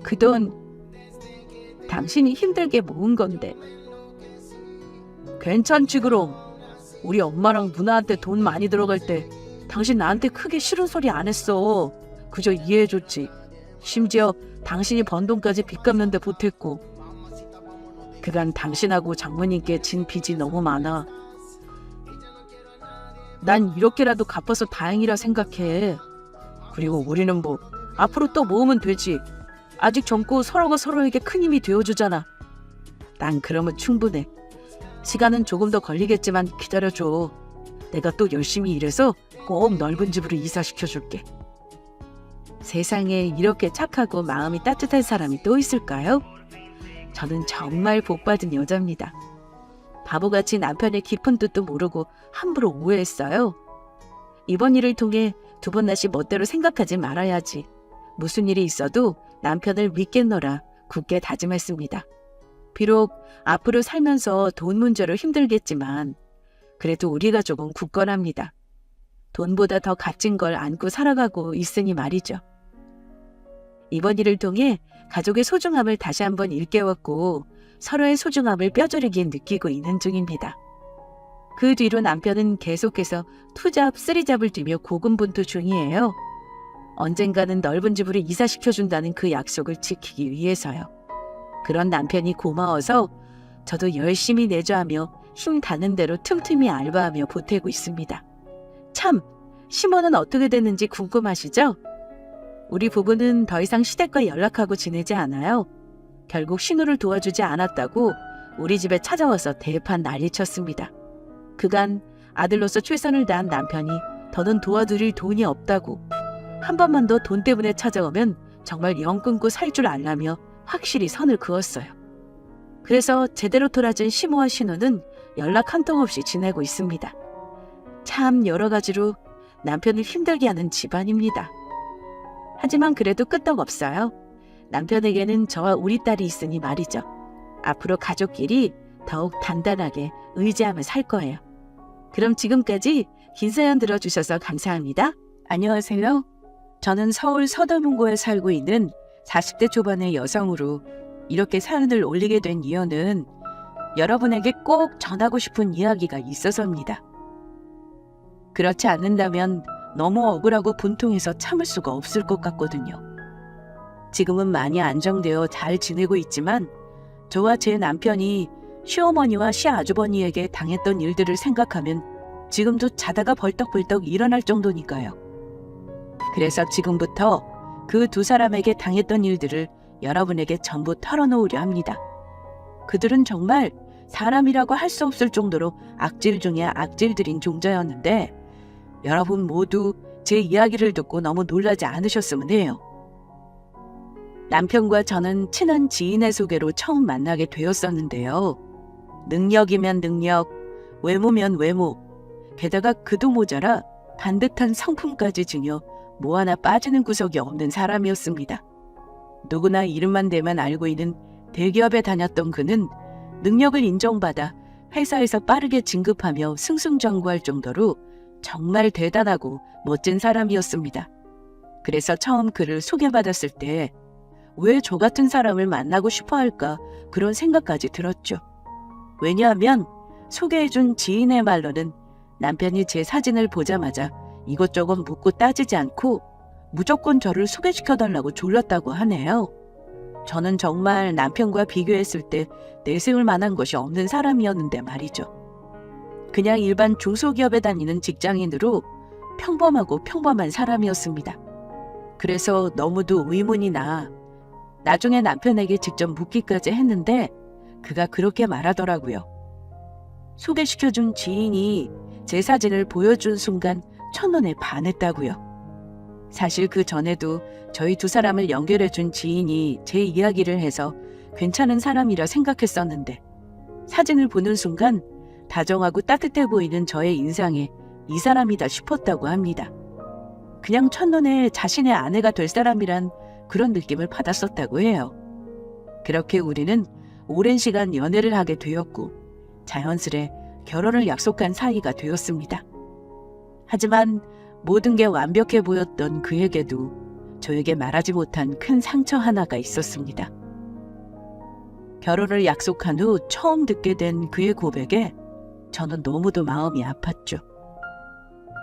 그 돈 당신이 힘들게 모은 건데. 괜찮지 그럼. 우리 엄마랑 누나한테 돈 많이 들어갈 때 당신 나한테 크게 싫은 소리 안 했어. 그저 이해해줬지. 심지어 당신이 번 돈까지 빚 갚는데 보탰고. 그간 당신하고 장모님께 진 빚이 너무 많아. 난 이렇게라도 갚아서 다행이라 생각해. 그리고 우리는 뭐 앞으로 또 모으면 되지. 아직 젊고 서로가 서로에게 큰 힘이 되어주잖아. 난 그러면 충분해. 시간은 조금 더 걸리겠지만 기다려줘. 내가 또 열심히 일해서 꼭 넓은 집으로 이사시켜줄게. 세상에 이렇게 착하고 마음이 따뜻한 사람이 또 있을까요? 저는 정말 복받은 여자입니다. 바보같이 남편의 깊은 뜻도 모르고 함부로 오해했어요. 이번 일을 통해 두 번 다시 멋대로 생각하지 말아야지. 무슨 일이 있어도 남편을 믿겠노라 굳게 다짐했습니다. 비록 앞으로 살면서 돈 문제로 힘들겠지만 그래도 우리 가족은 굳건합니다. 돈보다 더 값진 걸 안고 살아가고 있으니 말이죠. 이번 일을 통해 가족의 소중함을 다시 한번 일깨웠고 서로의 소중함을 뼈저리게 느끼고 있는 중입니다. 그 뒤로 남편은 계속해서 투잡, 쓰리잡을 뛰며 고군분투 중이에요. 언젠가는 넓은 집으로 이사시켜준다는 그 약속을 지키기 위해서요. 그런 남편이 고마워서 저도 열심히 내조하며 힘 닿는 대로 틈틈이 알바하며 보태고 있습니다. 참, 시모는 어떻게 됐는지 궁금하시죠? 우리 부부는 더 이상 시댁과 연락하고 지내지 않아요. 결국 신우를 도와주지 않았다고 우리 집에 찾아와서 대판 난리쳤습니다. 그간 아들로서 최선을 다한 남편이 더는 도와드릴 돈이 없다고, 한 번만 더 돈 때문에 찾아오면 정말 영 끊고 살 줄 알라며 확실히 선을 그었어요. 그래서 제대로 돌아진 시모와 신우는 연락 한 통 없이 지내고 있습니다. 참 여러 가지로 남편을 힘들게 하는 집안입니다. 하지만 그래도 끄떡없어요. 남편에게는 저와 우리 딸이 있으니 말이죠. 앞으로 가족끼리 더욱 단단하게 의지하며 살 거예요. 그럼 지금까지 긴 사연 들어주셔서 감사합니다. 안녕하세요. 저는 서울 서대문구에 살고 있는 40대 초반의 여성으로 이렇게 사연을 올리게 된 이유는 여러분에게 꼭 전하고 싶은 이야기가 있어서입니다. 그렇지 않는다면 너무 억울하고 분통해서 참을 수가 없을 것 같거든요. 지금은 많이 안정되어 잘 지내고 있지만 저와 제 남편이 시어머니와 시아주버니에게 당했던 일들을 생각하면 지금도 자다가 벌떡벌떡 일어날 정도니까요. 그래서 지금부터 그 두 사람에게 당했던 일들을 여러분에게 전부 털어놓으려 합니다. 그들은 정말 사람이라고 할 수 없을 정도로 악질 중에 악질들인 종자였는데 여러분 모두 제 이야기를 듣고 너무 놀라지 않으셨으면 해요. 남편과 저는 친한 지인의 소개로 처음 만나게 되었었는데요. 능력이면 능력, 외모면 외모, 게다가 그도 모자라 반듯한 성품까지 증여 뭐 하나 빠지는 구석이 없는 사람이었습니다. 누구나 이름만 대면 알고 있는 대기업에 다녔던 그는 능력을 인정받아 회사에서 빠르게 진급하며 승승장구할 정도로 정말 대단하고 멋진 사람이었습니다. 그래서 처음 그를 소개받았을 때 왜 저 같은 사람을 만나고 싶어 할까 그런 생각까지 들었죠. 왜냐하면 소개해준 지인의 말로는 남편이 제 사진을 보자마자 이것저것 묻고 따지지 않고 무조건 저를 소개시켜달라고 졸랐다고 하네요. 저는 정말 남편과 비교했을 때 내세울 만한 것이 없는 사람이었는데 말이죠. 그냥 일반 중소기업에 다니는 직장인으로 평범하고 평범한 사람이었습니다. 그래서 너무도 의문이 나 나중에 남편에게 직접 묻기까지 했는데 그가 그렇게 말하더라고요. 소개시켜준 지인이 제 사진을 보여준 순간 첫눈에 반했다고요. 사실 그 전에도 저희 두 사람을 연결해준 지인이 제 이야기를 해서 괜찮은 사람이라 생각했었는데 사진을 보는 순간 다정하고 따뜻해 보이는 저의 인상에 이 사람이다 싶었다고 합니다. 그냥 첫눈에 자신의 아내가 될 사람이란 그런 느낌을 받았었다고 해요. 그렇게 우리는 오랜 시간 연애를 하게 되었고 자연스레 결혼을 약속한 사이가 되었습니다. 하지만 모든 게 완벽해 보였던 그에게도 저에게 말하지 못한 큰 상처 하나가 있었습니다. 결혼을 약속한 후 처음 듣게 된 그의 고백에 저는 너무도 마음이 아팠죠.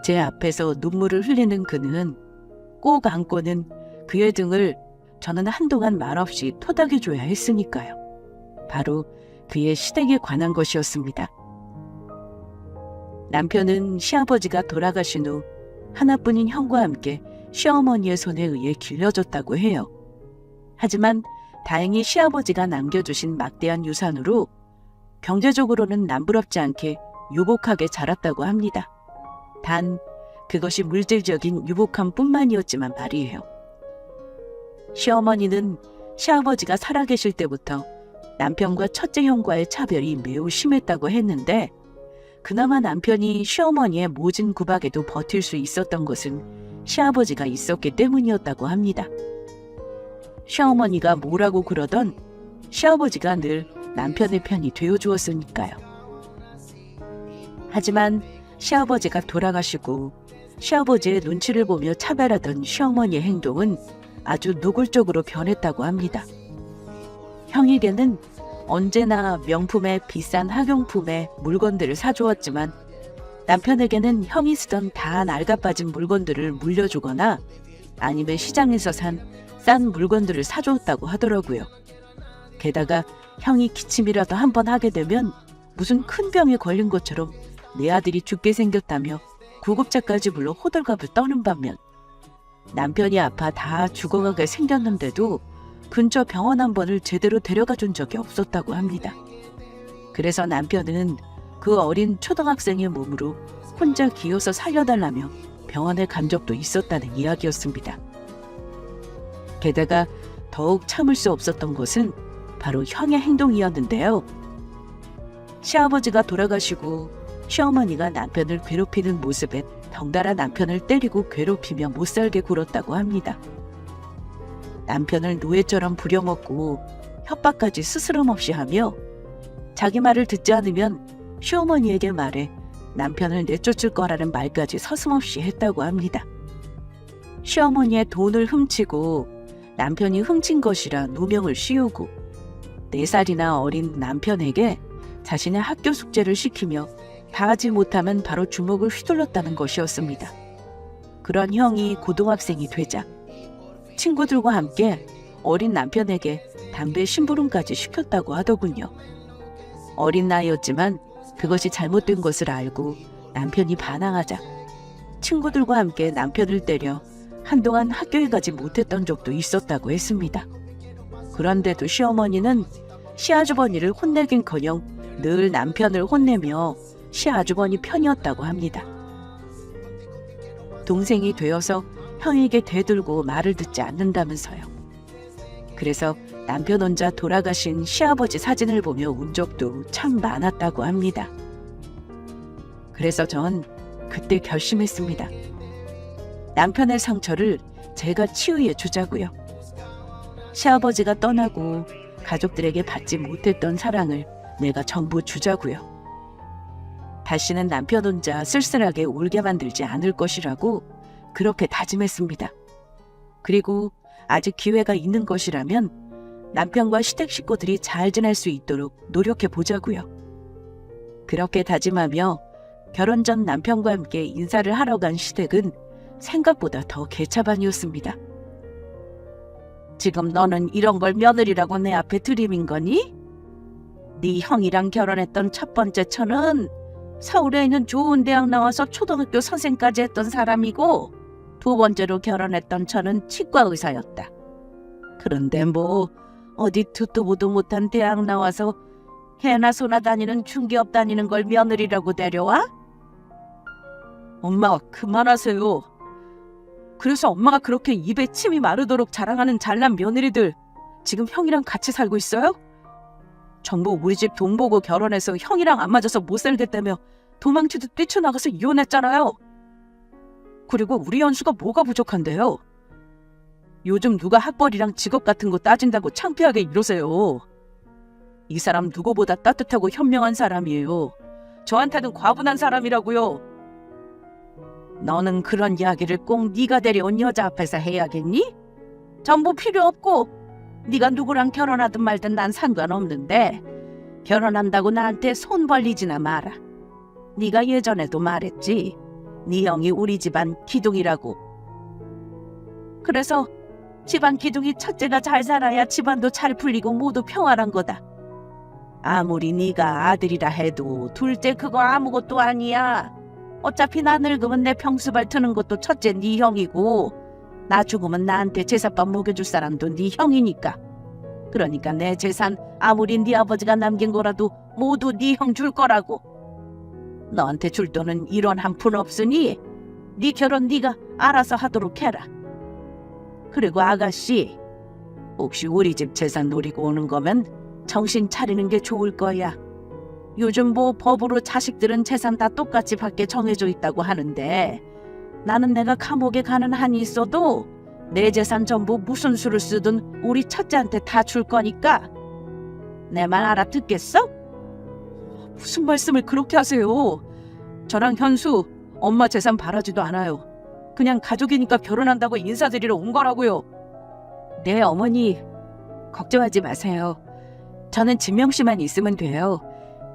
제 앞에서 눈물을 흘리는 그는 꼭 안고는 그의 등을 저는 한동안 말없이 토닥여줘야 했으니까요. 바로 그의 시댁에 관한 것이었습니다. 남편은 시아버지가 돌아가신 후 하나뿐인 형과 함께 시어머니의 손에 의해 길러졌다고 해요. 하지만 다행히 시아버지가 남겨주신 막대한 유산으로 경제적으로는 남부럽지 않게 유복하게 자랐다고 합니다. 단 그것이 물질적인 유복함뿐만이었지만 말이에요. 시어머니는 시아버지가 살아계실 때부터 남편과 첫째 형과의 차별이 매우 심했다고 했는데 그나마 남편이 시어머니의 모진 구박에도 버틸 수 있었던 것은 시아버지가 있었기 때문이었다고 합니다. 시어머니가 뭐라고 그러던 시아버지가 늘 남편의 편이 되어주었으니까요. 하지만 시아버지가 돌아가시고 시아버지의 눈치를 보며 차별하던 시어머니의 행동은 아주 노골적으로 변했다고 합니다. 형에게는 언제나 명품의 비싼 학용품의 물건들을 사주었지만 남편에게는 형이 쓰던 다 낡아빠진 물건들을 물려주거나 아니면 시장에서 산 싼 물건들을 사주었다고 하더라고요. 게다가 형이 기침이라도 한번 하게 되면 무슨 큰 병에 걸린 것처럼 내 아들이 죽게 생겼다며 구급차까지 불러 호들갑을 떠는 반면 남편이 아파 다 죽어가게 생겼는데도 근처 병원 한 번을 제대로 데려가 준 적이 없었다고 합니다. 그래서 남편은 그 어린 초등학생의 몸으로 혼자 기어서 살려달라며 병원에 간 적도 있었다는 이야기였습니다. 게다가 더욱 참을 수 없었던 것은 바로 형의 행동이었는데요. 시아버지가 돌아가시고 시어머니가 남편을 괴롭히는 모습에 덩달아 남편을 때리고 괴롭히며 못살게 굴었다고 합니다. 남편을 노예처럼 부려먹고 협박까지 스스럼 없이 하며 자기 말을 듣지 않으면 시어머니에게 말해 남편을 내쫓을 거라는 말까지 서슴없이 했다고 합니다. 시어머니의 돈을 훔치고 남편이 훔친 것이라 누명을 씌우고 4살이나 어린 남편에게 자신의 학교 숙제를 시키며 다 하지 못하면 바로 주먹을 휘둘렀다는 것이었습니다. 그런 형이 고등학생이 되자 친구들과 함께 어린 남편에게 담배 심부름까지 시켰다고 하더군요. 어린 나이였지만 그것이 잘못된 것을 알고 남편이 반항하자 친구들과 함께 남편을 때려 한동안 학교에 가지 못했던 적도 있었다고 했습니다. 그런데도 시어머니는 시아주버니를 혼내긴커녕 늘 남편을 혼내며 시아주버니 편이었다고 합니다. 동생이 되어서 형에게 대들고 말을 듣지 않는다면서요. 그래서 남편 혼자 돌아가신 시아버지 사진을 보며 운 적도 참 많았다고 합니다. 그래서 전 그때 결심했습니다. 남편의 상처를 제가 치유해 주자고요. 시아버지가 떠나고 가족들에게 받지 못했던 사랑을 내가 전부 주자고요. 다시는 남편 혼자 쓸쓸하게 울게 만들지 않을 것이라고 그렇게 다짐했습니다. 그리고 아직 기회가 있는 것이라면 남편과 시댁 식구들이 잘 지낼 수 있도록 노력해 보자고요. 그렇게 다짐하며 결혼 전 남편과 함께 인사를 하러 간 시댁은 생각보다 더 개차반이었습니다. 지금 너는 이런 걸 며느리라고 내 앞에 들이민 거니? 네 형이랑 결혼했던 첫 번째 처는 서울에 있는 좋은 대학 나와서 초등학교 선생까지 했던 사람이고 두 번째로 결혼했던 처는 치과 의사였다. 그런데 뭐 어디 듣도 보도 못한 대학 나와서 개나 소나 다니는 중개업 다니는 걸 며느리라고 데려와? 엄마 그만하세요. 그래서 엄마가 그렇게 입에 침이 마르도록 자랑하는 잘난 며느리들 지금 형이랑 같이 살고 있어요? 전부 우리 집 돈 보고 결혼해서 형이랑 안 맞아서 못 살겠다며 도망치듯 뛰쳐나가서 이혼했잖아요. 그리고 우리 연수가 뭐가 부족한데요? 요즘 누가 학벌이랑 직업 같은 거 따진다고 창피하게 이러세요. 이 사람 누구보다 따뜻하고 현명한 사람이에요. 저한테는 과분한 사람이라고요. 너는 그런 이야기를 꼭 네가 데려온 여자 앞에서 해야겠니? 전부 필요 없고 네가 누구랑 결혼하든 말든 난 상관없는데 결혼한다고 나한테 손 벌리지나 마라. 네가 예전에도 말했지. 네 형이 우리 집안 기둥이라고. 그래서 집안 기둥이 첫째가 잘 살아야 집안도 잘 풀리고 모두 평화란 거다. 아무리 네가 아들이라 해도 둘째 그거 아무것도 아니야. 어차피 나 늙으면 내 평수발 트는 것도 첫째 네 형이고 나 죽으면 나한테 제사밥 먹여줄 사람도 네 형이니까. 그러니까 내 재산 아무리 네 아버지가 남긴 거라도 모두 네 형 줄 거라고. 너한테 줄 돈은 1원 한 푼 없으니 네 결혼 네가 알아서 하도록 해라. 그리고 아가씨, 혹시 우리 집 재산 노리고 오는 거면 정신 차리는 게 좋을 거야. 요즘 뭐 법으로 자식들은 재산 다 똑같이 받게 정해져 있다고 하는데 나는 내가 감옥에 가는 한이 있어도 내 재산 전부 무슨 수를 쓰든 우리 첫째한테 다 줄 거니까 내 말 알아듣겠어? 무슨 말씀을 그렇게 하세요? 저랑 현수 엄마 재산 바라지도 않아요. 그냥 가족이니까 결혼한다고 인사드리러 온 거라고요. 네 어머니 걱정하지 마세요. 저는 진명 씨만 있으면 돼요.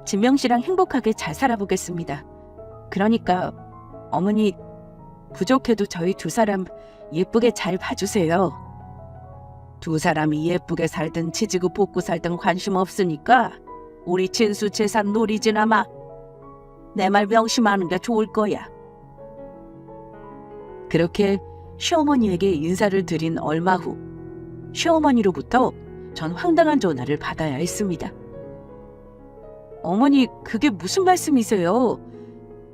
진명 씨랑 행복하게 잘 살아보겠습니다. 그러니까 어머니 부족해도 저희 두 사람 예쁘게 잘 봐주세요. 두 사람이 예쁘게 살든 치지고 볶고 살든 관심 없으니까 우리 진수 재산 노리지나 마. 내 말 명심하는 게 좋을 거야. 그렇게 시어머니에게 인사를 드린 얼마 후 시어머니로부터 전 황당한 전화를 받아야 했습니다. 어머니, 그게 무슨 말씀이세요?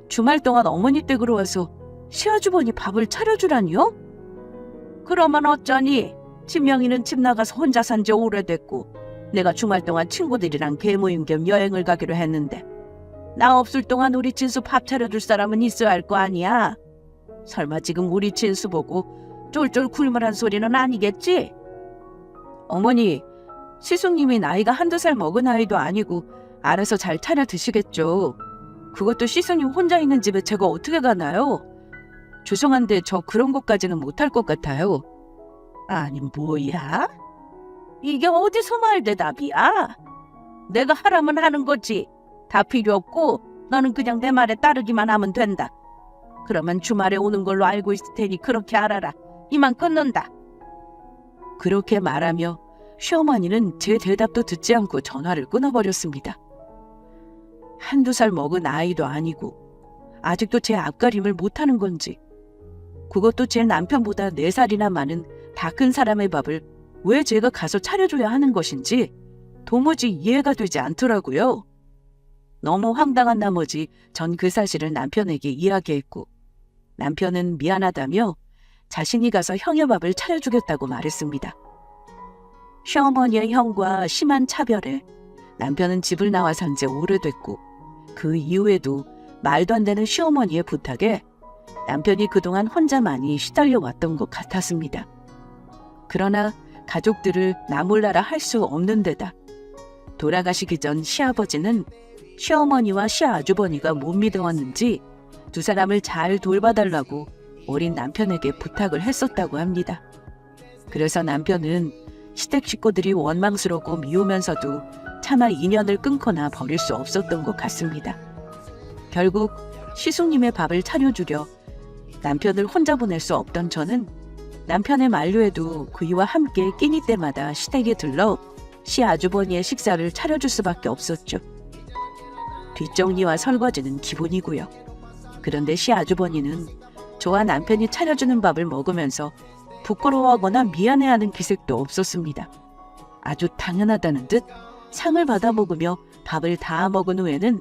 주말 동안 어머니 댁으로 와서 시아주버니 밥을 차려주라니요? 그러면 어쩌니? 친명이는 집 나가서 혼자 산 지 오래됐고 내가 주말 동안 친구들이랑 개모임 겸 여행을 가기로 했는데 나 없을 동안 우리 진수 밥 차려줄 사람은 있어야 할 거 아니야? 설마 지금 우리 진수 보고 쫄쫄 굶으란 소리는 아니겠지? 어머니, 시숙님이 나이가 한두 살 먹은 아이도 아니고 알아서 잘 차려 드시겠죠. 그것도 시숙님 혼자 있는 집에 제가 어떻게 가나요? 죄송한데 저 그런 것까지는 못할 것 같아요. 아니 뭐야? 이게 어디서 말대답이야? 내가 하라면 하는 거지. 다 필요 없고 너는 그냥 내 말에 따르기만 하면 된다. 그러면 주말에 오는 걸로 알고 있을 테니 그렇게 알아라. 이만 끊는다. 그렇게 말하며 시어머니는 제 대답도 듣지 않고 전화를 끊어버렸습니다. 한두 살 먹은 아이도 아니고 아직도 제 앞가림을 못하는 건지, 그것도 제 남편보다 4살이나 많은 다 큰 사람의 밥을 왜 제가 가서 차려줘야 하는 것인지 도무지 이해가 되지 않더라고요. 너무 황당한 나머지 전 그 사실을 남편에게 이야기했고 남편은 미안하다며 자신이 가서 형의 밥을 차려주겠다고 말했습니다. 시어머니의 형과 심한 차별에 남편은 집을 나와 산 지 오래됐고 그 이후에도 말도 안 되는 시어머니의 부탁에 남편이 그동안 혼자 많이 시달려 왔던 것 같았습니다. 그러나 가족들을 나몰라라 할 수 없는 데다 돌아가시기 전 시아버지는 시어머니와 시아주버니가 못 믿어왔는지 두 사람을 잘 돌봐달라고 어린 남편에게 부탁을 했었다고 합니다. 그래서 남편은 시댁 식구들이 원망스럽고 미우면서도 차마 인연을 끊거나 버릴 수 없었던 것 같습니다. 결국 시숙님의 밥을 차려주려 남편을 혼자 보낼 수 없던 저는 남편의 만류에도 그이와 함께 끼니 때마다 시댁에 들러 시아주버니의 식사를 차려줄 수밖에 없었죠. 뒷정리와 설거지는 기본이고요. 그런데 시아주버니는 저와 남편이 차려주는 밥을 먹으면서 부끄러워하거나 미안해하는 기색도 없었습니다. 아주 당연하다는 듯 상을 받아 먹으며 밥을 다 먹은 후에는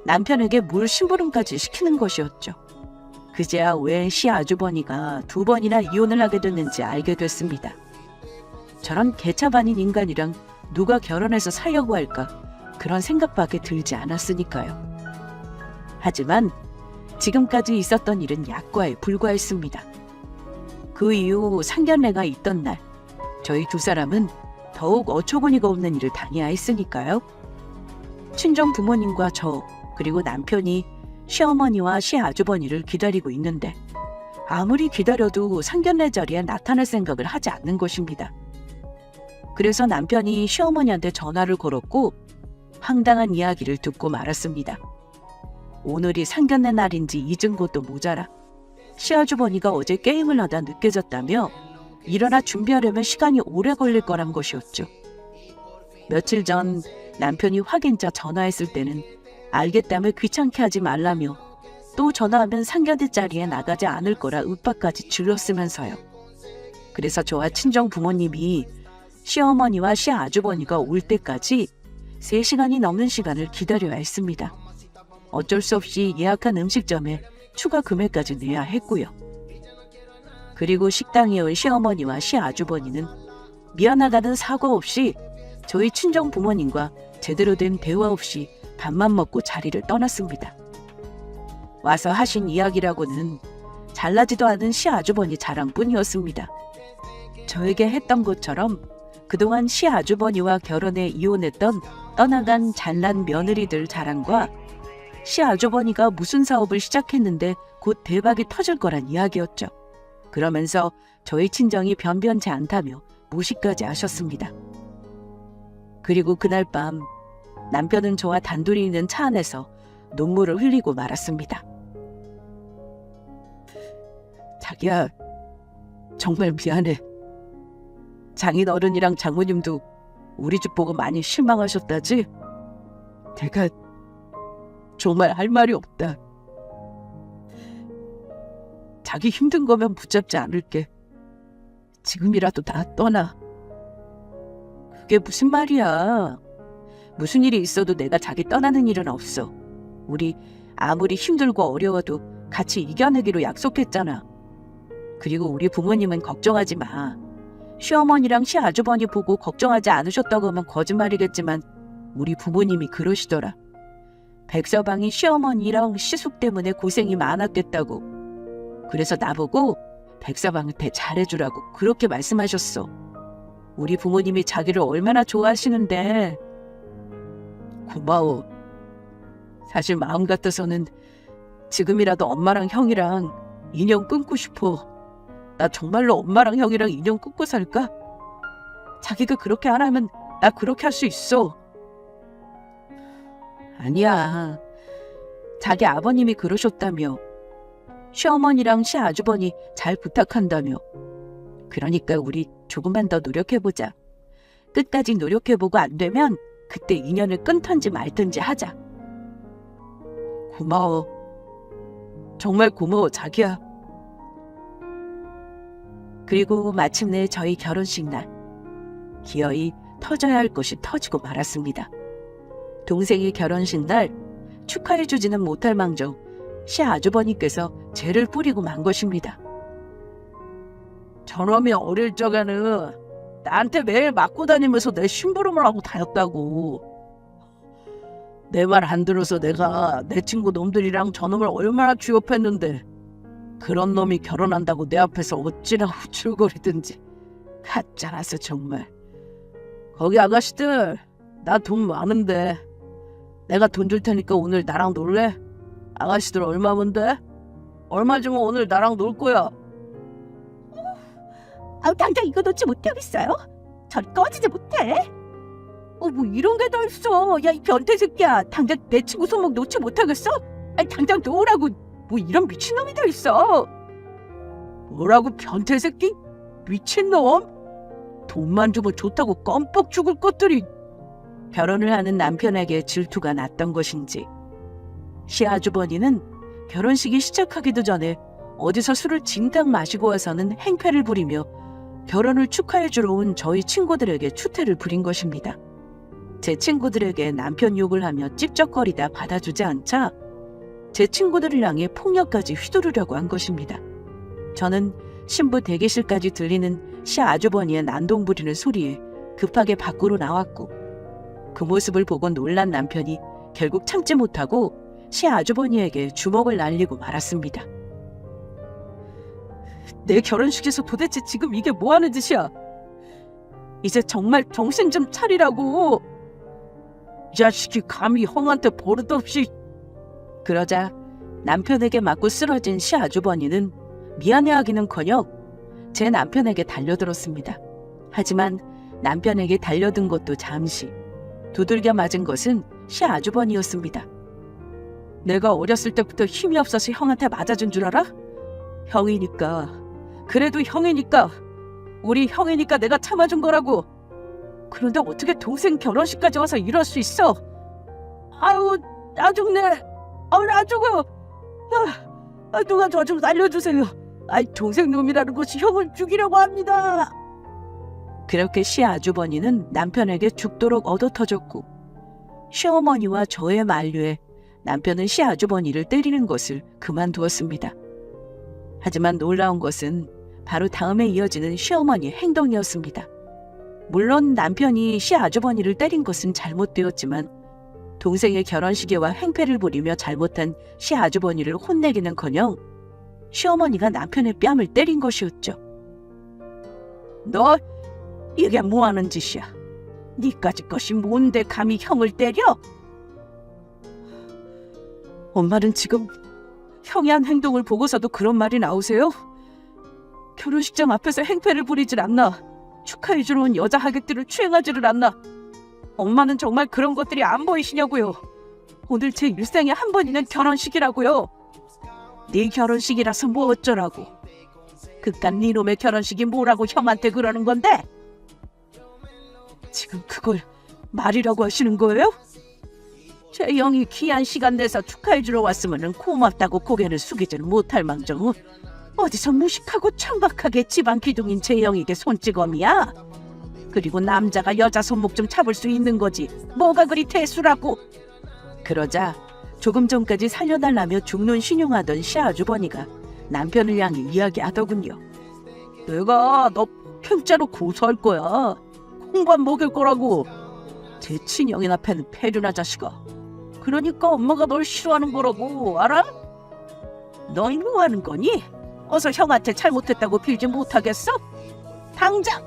남편에게 물 심부름까지 시키는 것이었죠. 그제야 왜 시아주버니가 2번이나 이혼을 하게 됐는지 알게 됐습니다. 저런 개차반인 인간이랑 누가 결혼해서 살려고 할까, 그런 생각밖에 들지 않았으니까요. 하지만 지금까지 있었던 일은 약과에 불과했습니다. 그 이후 상견례가 있던 날 저희 두 사람은 더욱 어처구니가 없는 일을 당해야 했으니까요. 친정 부모님과 저 그리고 남편이 시어머니와 시아주버니를 기다리고 있는데 아무리 기다려도 상견례 자리에 나타날 생각을 하지 않는 것입니다. 그래서 남편이 시어머니한테 전화를 걸었고 황당한 이야기를 듣고 말았습니다. 오늘이 상견례 날인지 잊은 것도 모자라 시아주버니가 어제 게임을 하다 늦게 잤다며 일어나 준비하려면 시간이 오래 걸릴 거란 것이었죠. 며칠 전 남편이 확인자 전화했을 때는 알겠다며 귀찮게 하지 말라며 또 전화하면 상견례 자리에 나가지 않을 거라 윽박까지 질렀으면서요. 그래서 저와 친정 부모님이 시어머니와 시아주버니가 올 때까지 3시간이 넘는 시간을 기다려야 했습니다. 어쩔 수 없이 예약한 음식점에 추가 금액까지 내야 했고요. 그리고 식당에 온 시어머니와 시아주버니는 미안하다는 사과 없이 저희 친정 부모님과 제대로 된 대화 없이 밥만 먹고 자리를 떠났습니다. 와서 하신 이야기라고는 잘나지도 않은 시아주버니 자랑뿐이었습니다. 저에게 했던 것처럼 그동안 시아주버니와 결혼해 이혼했던 떠나간 잘난 며느리들 자랑과 시아주버니가 무슨 사업을 시작했는데 곧 대박이 터질 거란 이야기였죠. 그러면서 저희 친정이 변변치 않다며 무시까지 하셨습니다. 그리고 그날 밤 남편은 저와 단둘이 있는 차 안에서 눈물을 흘리고 말았습니다. 자기야, 정말 미안해. 장인 어른이랑 장모님도 우리 집 보고 많이 실망하셨다지? 내가 정말 할 말이 없다. 자기 힘든 거면 붙잡지 않을게. 지금이라도 나 떠나. 그게 무슨 말이야. 무슨 일이 있어도 내가 자기 떠나는 일은 없어. 우리 아무리 힘들고 어려워도 같이 이겨내기로 약속했잖아. 그리고 우리 부모님은 걱정하지 마. 시어머니랑 시아주버니 보고 걱정하지 않으셨다고 하면 거짓말이겠지만 우리 부모님이 그러시더라. 백서방이 시어머니랑 시숙 때문에 고생이 많았겠다고. 그래서 나보고 백서방한테 잘해주라고 그렇게 말씀하셨어. 우리 부모님이 자기를 얼마나 좋아하시는데. 고마워. 사실 마음 같아서는 지금이라도 엄마랑 형이랑 인연 끊고 싶어. 나 정말로 엄마랑 형이랑 인연 끊고 살까? 자기가 그렇게 안 하면 나 그렇게 할 수 있어. 아니야. 자기 아버님이 그러셨다며. 시어머니랑 시아주버니 잘 부탁한다며. 그러니까 우리 조금만 더 노력해보자. 끝까지 노력해보고 안 되면 그때 인연을 끊던지 말던지 하자. 고마워. 정말 고마워, 자기야. 그리고 마침내 저희 결혼식 날, 기어이 터져야 할 것이 터지고 말았습니다. 동생의 결혼식 날 축하해주지는 못할 망정 시아주버니께서 죄를 뿌리고 만 것입니다. 저놈이 어릴 적에는 나한테 매일 맞고 다니면서 내 심부름을 하고 다녔다고. 내 말 안 들어서 내가 내 친구 놈들이랑 저놈을 얼마나 취업했는데 그런 놈이 결혼한다고 내 앞에서 어찌나 우쭐거리든지. 가짜라서 정말. 거기 아가씨들, 나 돈 많은데 내가 돈 줄 테니까 오늘 나랑 놀래? 아가씨들 얼마면 돼? 얼마 주면 오늘 나랑 놀 거야? 당장 이거 놓지 못하겠어요? 전 꺼지지 못해. 뭐 이런 게 다 있어. 야, 이 변태 새끼야. 당장 내 친구 손목 놓지 못하겠어? 아니, 당장 놓으라고. 뭐 이런 미친놈이 다 있어. 뭐라고, 변태 새끼? 미친놈? 돈만 주면 좋다고 껌뻑 죽을 것들이. 결혼을 하는 남편에게 질투가 났던 것인지 시아주버니는 결혼식이 시작하기도 전에 어디서 술을 진탕 마시고 와서는 행패를 부리며 결혼을 축하해주러 온 저희 친구들에게 추태를 부린 것입니다. 제 친구들에게 남편 욕을 하며 찝쩍거리다 받아주지 않자 제 친구들을 향해 폭력까지 휘두르려고 한 것입니다. 저는 신부 대기실까지 들리는 시아주버니의 난동 부리는 소리에 급하게 밖으로 나왔고 그 모습을 보고 놀란 남편이 결국 참지 못하고 시아주버니에게 주먹을 날리고 말았습니다. 내 결혼식에서 도대체 지금 이게 뭐하는 짓이야? 이제 정말 정신 좀 차리라고. 이 자식이 감히 형한테 버릇없이. 그러자 남편에게 맞고 쓰러진 시아주버니는 미안해하기는커녕 제 남편에게 달려들었습니다. 하지만 남편에게 달려든 것도 잠시. 두들겨 맞은 것은 시아주버니였습니다. 내가 어렸을 때부터 힘이 없어서 형한테 맞아준 줄 알아? 형이니까. 그래도 형이니까. 우리 형이니까 내가 참아준 거라고. 그런데 어떻게 동생 결혼식까지 와서 이럴 수 있어? 아유, 나 죽네. 나 죽어. 누가 저 좀 살려주세요. 동생 놈이라는 것이 형을 죽이려고 합니다. 그렇게 시아주버니는 남편에게 죽도록 얻어터졌고 시어머니와 저의 만류에 남편은 시아주버니를 때리는 것을 그만두었습니다. 하지만 놀라운 것은 바로 다음에 이어지는 시어머니의 행동이었습니다. 물론 남편이 시아주버니를 때린 것은 잘못되었지만 동생의 결혼식에 와 행패를 부리며 잘못한 시아주버니를 혼내기는커녕 시어머니가 남편의 뺨을 때린 것이었죠. 너 이게 뭐하는 짓이야? 니까지 것이 뭔데 감히 형을 때려? 엄마는 지금 형이 한 행동을 보고서도 그런 말이 나오세요? 결혼식장 앞에서 행패를 부리질 않나? 축하해주러 온 여자 하객들을 추행하지를 않나? 엄마는 정말 그런 것들이 안 보이시냐고요? 오늘 제 일생에 한 번 있는 결혼식이라고요. 네 결혼식이라서 뭐 어쩌라고? 그깟 니놈의 결혼식이 뭐라고 형한테 그러는 건데? 지금 그걸 말이라고 하시는 거예요? 제 형이 귀한 시간 내서 축하해주러 왔으면 고맙다고 고개를 숙이지는 못할 망정 어디서 무식하고 천박하게 집안 기둥인 제 형에게 손찌검이야? 그리고 남자가 여자 손목 좀 잡을 수 있는 거지 뭐가 그리 대수라고. 그러자 조금 전까지 살려달라며 죽는 신용하던 시아주버니가 남편을 향해 이야기하더군요. 내가 너 평자로 고소할 거야. 콩밥 먹일 거라고. 제 친형인 앞에는 패륜아 자식아. 그러니까 엄마가 널 싫어하는 거라고 알아? 너희 뭐 하는 거니? 어서 형한테 잘못했다고 빌지 못하겠어? 당장!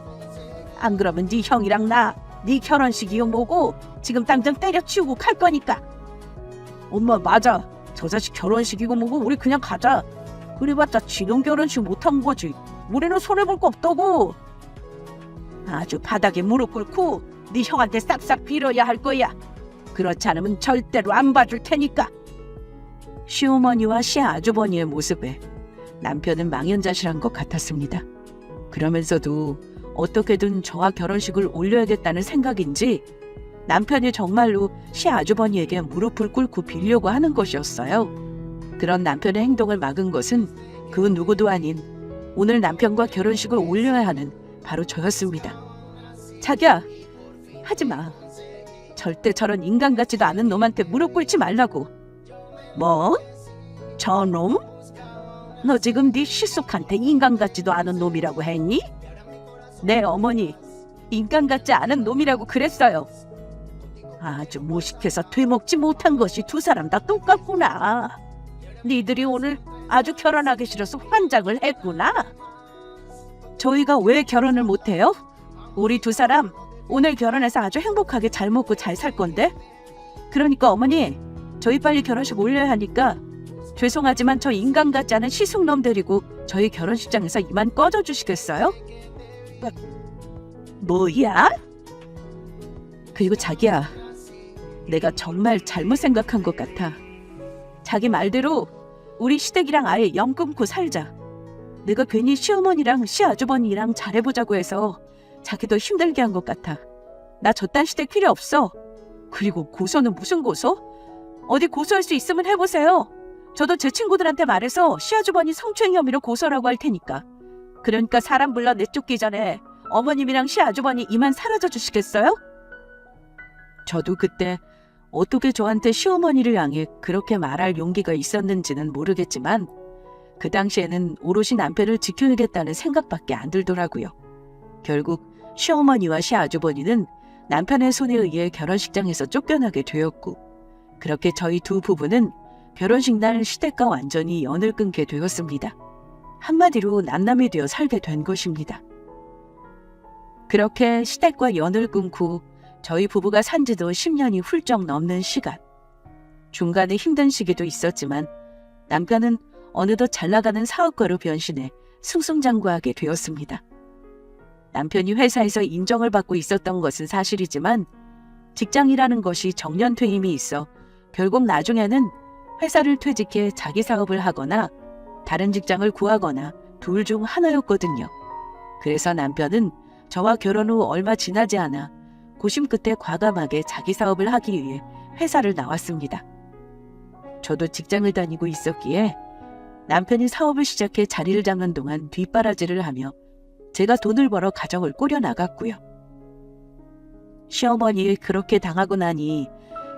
안 그러면 네 형이랑 나 네 결혼식이요 뭐고 지금 당장 때려치우고 갈 거니까. 엄마 맞아. 저 자식 결혼식이고 뭐고 우리 그냥 가자. 그래봤자 지금 결혼식 못한 거지. 우리는 손해볼 거 없다고. 아주 바닥에 무릎 꿇고 네 형한테 싹싹 빌어야 할 거야. 그렇지 않으면 절대로 안 봐줄 테니까. 시어머니와 시아주버니의 모습에 남편은 망연자실한 것 같았습니다. 그러면서도 어떻게든 저와 결혼식을 올려야겠다는 생각인지 남편이 정말로 시아주버니에게 무릎을 꿇고 빌려고 하는 것이었어요. 그런 남편의 행동을 막은 것은 그 누구도 아닌 오늘 남편과 결혼식을 올려야 하는 바로 저였습니다. 자기야, 하지마. 절대 저런 인간 같지도 않은 놈한테 무릎 꿇지 말라고. 뭐? 저놈? 너 지금 네 시숙한테 인간 같지도 않은 놈이라고 했니? 네, 어머니. 인간 같지 않은 놈이라고 그랬어요. 아주 무식해서 되먹지 못한 것이 두 사람 다 똑같구나. 니들이 오늘 아주 결혼하기 싫어서 환장을 했구나. 저희가 왜 결혼을 못해요? 우리 두 사람 오늘 결혼해서 아주 행복하게 잘 먹고 잘 살 건데. 그러니까 어머니, 저희 빨리 결혼식 올려야 하니까 죄송하지만 저 인간 같지 않은 시숙놈 데리고 저희 결혼식장에서 이만 꺼져 주시겠어요? 뭐야? 그리고 자기야, 내가 정말 잘못 생각한 것 같아. 자기 말대로 우리 시댁이랑 아예 영 끊고 살자. 내가 괜히 시어머니랑 시아주버니랑 잘해보자고 해서 자기도 힘들게 한 것 같아. 나 저딴 시댁 필요 없어. 그리고 고소는 무슨 고소? 어디 고소할 수 있으면 해보세요. 저도 제 친구들한테 말해서 시아주버니 성추행 혐의로 고소라고 할 테니까. 그러니까 사람 불러 내쫓기 전에 어머님이랑 시아주버니 이만 사라져 주시겠어요? 저도 그때 어떻게 저한테 시어머니를 향해 그렇게 말할 용기가 있었는지는 모르겠지만 그 당시에는 오롯이 남편을 지켜야겠다는 생각밖에 안 들더라고요. 결국 시어머니와 시아주버니는 남편의 손에 의해 결혼식장에서 쫓겨나게 되었고 그렇게 저희 두 부부는 결혼식 날 시댁과 완전히 연을 끊게 되었습니다. 한마디로 난남이 되어 살게 된 것입니다. 그렇게 시댁과 연을 끊고 저희 부부가 산 지도 10년이 훌쩍 넘는 시간. 중간에 힘든 시기도 있었지만 남편은 어느덧 잘나가는 사업가로 변신해 승승장구하게 되었습니다. 남편이 회사에서 인정을 받고 있었던 것은 사실이지만 직장이라는 것이 정년퇴임이 있어 결국 나중에는 회사를 퇴직해 자기 사업을 하거나 다른 직장을 구하거나 둘 중 하나였거든요. 그래서 남편은 저와 결혼 후 얼마 지나지 않아 고심 끝에 과감하게 자기 사업을 하기 위해 회사를 나왔습니다. 저도 직장을 다니고 있었기에 남편이 사업을 시작해 자리를 잡는 동안 뒷바라지를 하며 제가 돈을 벌어 가정을 꾸려나갔고요. 시어머니에 그렇게 당하고 나니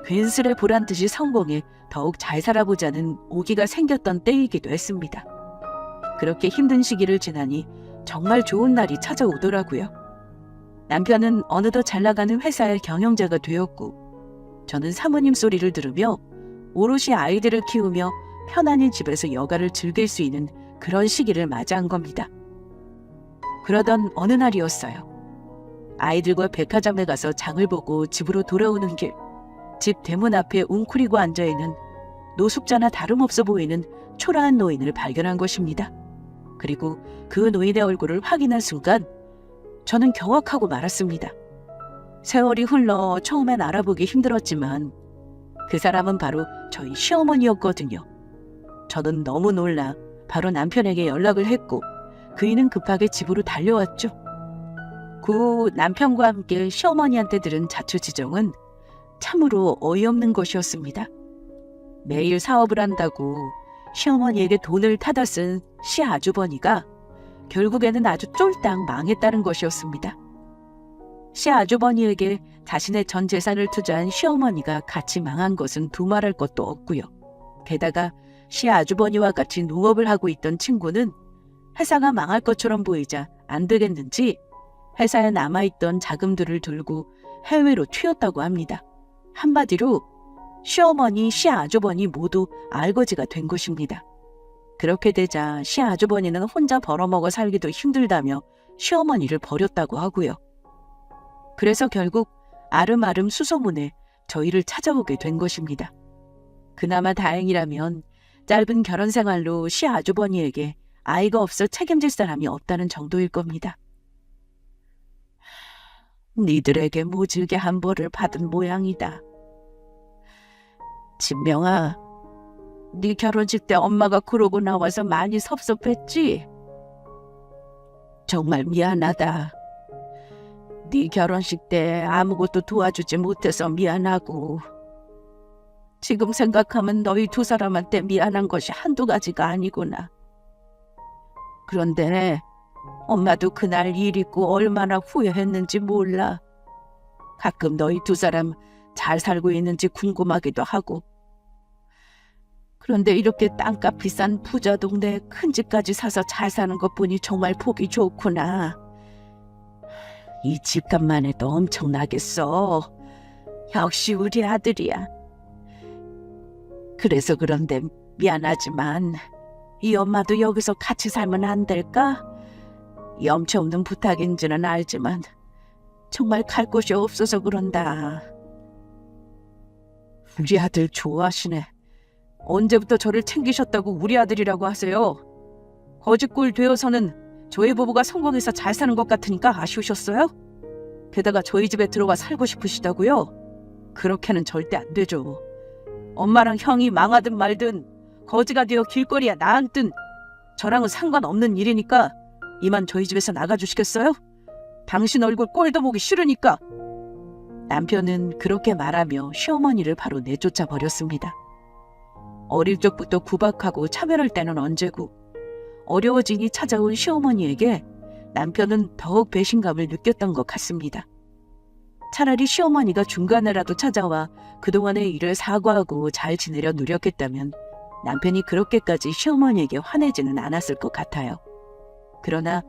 괜스레 보란듯이 성공해 더욱 잘 살아보자는 오기가 생겼던 때이기도 했습니다. 그렇게 힘든 시기를 지나니 정말 좋은 날이 찾아오더라고요. 남편은 어느덧 잘나가는 회사의 경영자가 되었고 저는 사모님 소리를 들으며 오롯이 아이들을 키우며 편안히 집에서 여가를 즐길 수 있는 그런 시기를 맞이한 겁니다. 그러던 어느 날이었어요. 아이들과 백화점에 가서 장을 보고 집으로 돌아오는 길, 집 대문 앞에 웅크리고 앉아있는 노숙자나 다름없어 보이는 초라한 노인을 발견한 것입니다. 그리고 그 노인의 얼굴을 확인한 순간 저는 경악하고 말았습니다. 세월이 흘러 처음엔 알아보기 힘들었지만 그 사람은 바로 저희 시어머니였거든요. 저는 너무 놀라 바로 남편에게 연락을 했고 그이는 급하게 집으로 달려왔죠. 그 후 남편과 함께 시어머니한테 들은 자초지종은 참으로 어이없는 것이었습니다. 매일 사업을 한다고 시어머니에게 돈을 타다 쓴 시아주버니가 결국에는 아주 쫄딱 망했다는 것이었습니다. 시아주버니에게 자신의 전 재산을 투자한 시어머니가 같이 망한 것은 두말할 것도 없고요. 게다가 시아주버니와 같이 농업을 하고 있던 친구는 회사가 망할 것처럼 보이자 안 되겠는지 회사에 남아있던 자금들을 들고 해외로 튀었다고 합니다. 한마디로 시어머니, 시아주버니 모두 알거지가 된 것입니다. 그렇게 되자 시아주버니는 혼자 벌어먹어 살기도 힘들다며 시어머니를 버렸다고 하고요. 그래서 결국 아름아름 수소문에 저희를 찾아오게 된 것입니다. 그나마 다행이라면 짧은 결혼 생활로 시아주버니에게 아이가 없어 책임질 사람이 없다는 정도일 겁니다. 니들에게 모질게 한 벌을 받은 모양이다. 진명아, 네 결혼식 때 엄마가 그러고 나와서 많이 섭섭했지? 정말 미안하다. 네 결혼식 때 아무것도 도와주지 못해서 미안하고 지금 생각하면 너희 두 사람한테 미안한 것이 한두 가지가 아니구나. 그런데 엄마도 그날 일 있고 얼마나 후회했는지 몰라. 가끔 너희 두 사람 잘 살고 있는지 궁금하기도 하고. 그런데 이렇게 땅값 비싼 부자 동네에 큰 집까지 사서 잘 사는 것 보니 정말 보기 좋구나. 이 집값만 해도 엄청나겠어. 역시 우리 아들이야. 그래서 그런데 미안하지만 이 엄마도 여기서 같이 살면 안 될까? 염치 없는 부탁인지는 알지만 정말 갈 곳이 없어서 그런다. 우리 아들 좋아하시네. 언제부터 저를 챙기셨다고 우리 아들이라고 하세요? 거지꼴 되어서는 저희 부부가 성공해서 잘 사는 것 같으니까 아쉬우셨어요? 게다가 저희 집에 들어와 살고 싶으시다고요? 그렇게는 절대 안 되죠. 엄마랑 형이 망하든 말든 거지가 되어 길거리에 나앉든 저랑은 상관없는 일이니까 이만 저희 집에서 나가주시겠어요? 당신 얼굴 꼴도 보기 싫으니까. 남편은 그렇게 말하며 시어머니를 바로 내쫓아 버렸습니다. 어릴 적부터 구박하고 차별할 때는 언제고 어려워지니 찾아온 시어머니에게 남편은 더욱 배신감을 느꼈던 것 같습니다. 차라리 시어머니가 중간에라도 찾아와 그동안의 일을 사과하고 잘 지내려 노력했다면 남편이 그렇게까지 시어머니에게 화내지는 않았을 것 같아요. 그러나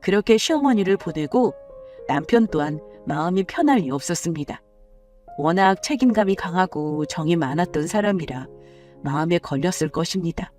그렇게 시어머니를 보내고 남편 또한 마음이 편할 리 없었습니다. 워낙 책임감이 강하고 정이 많았던 사람이라 마음에 걸렸을 것입니다.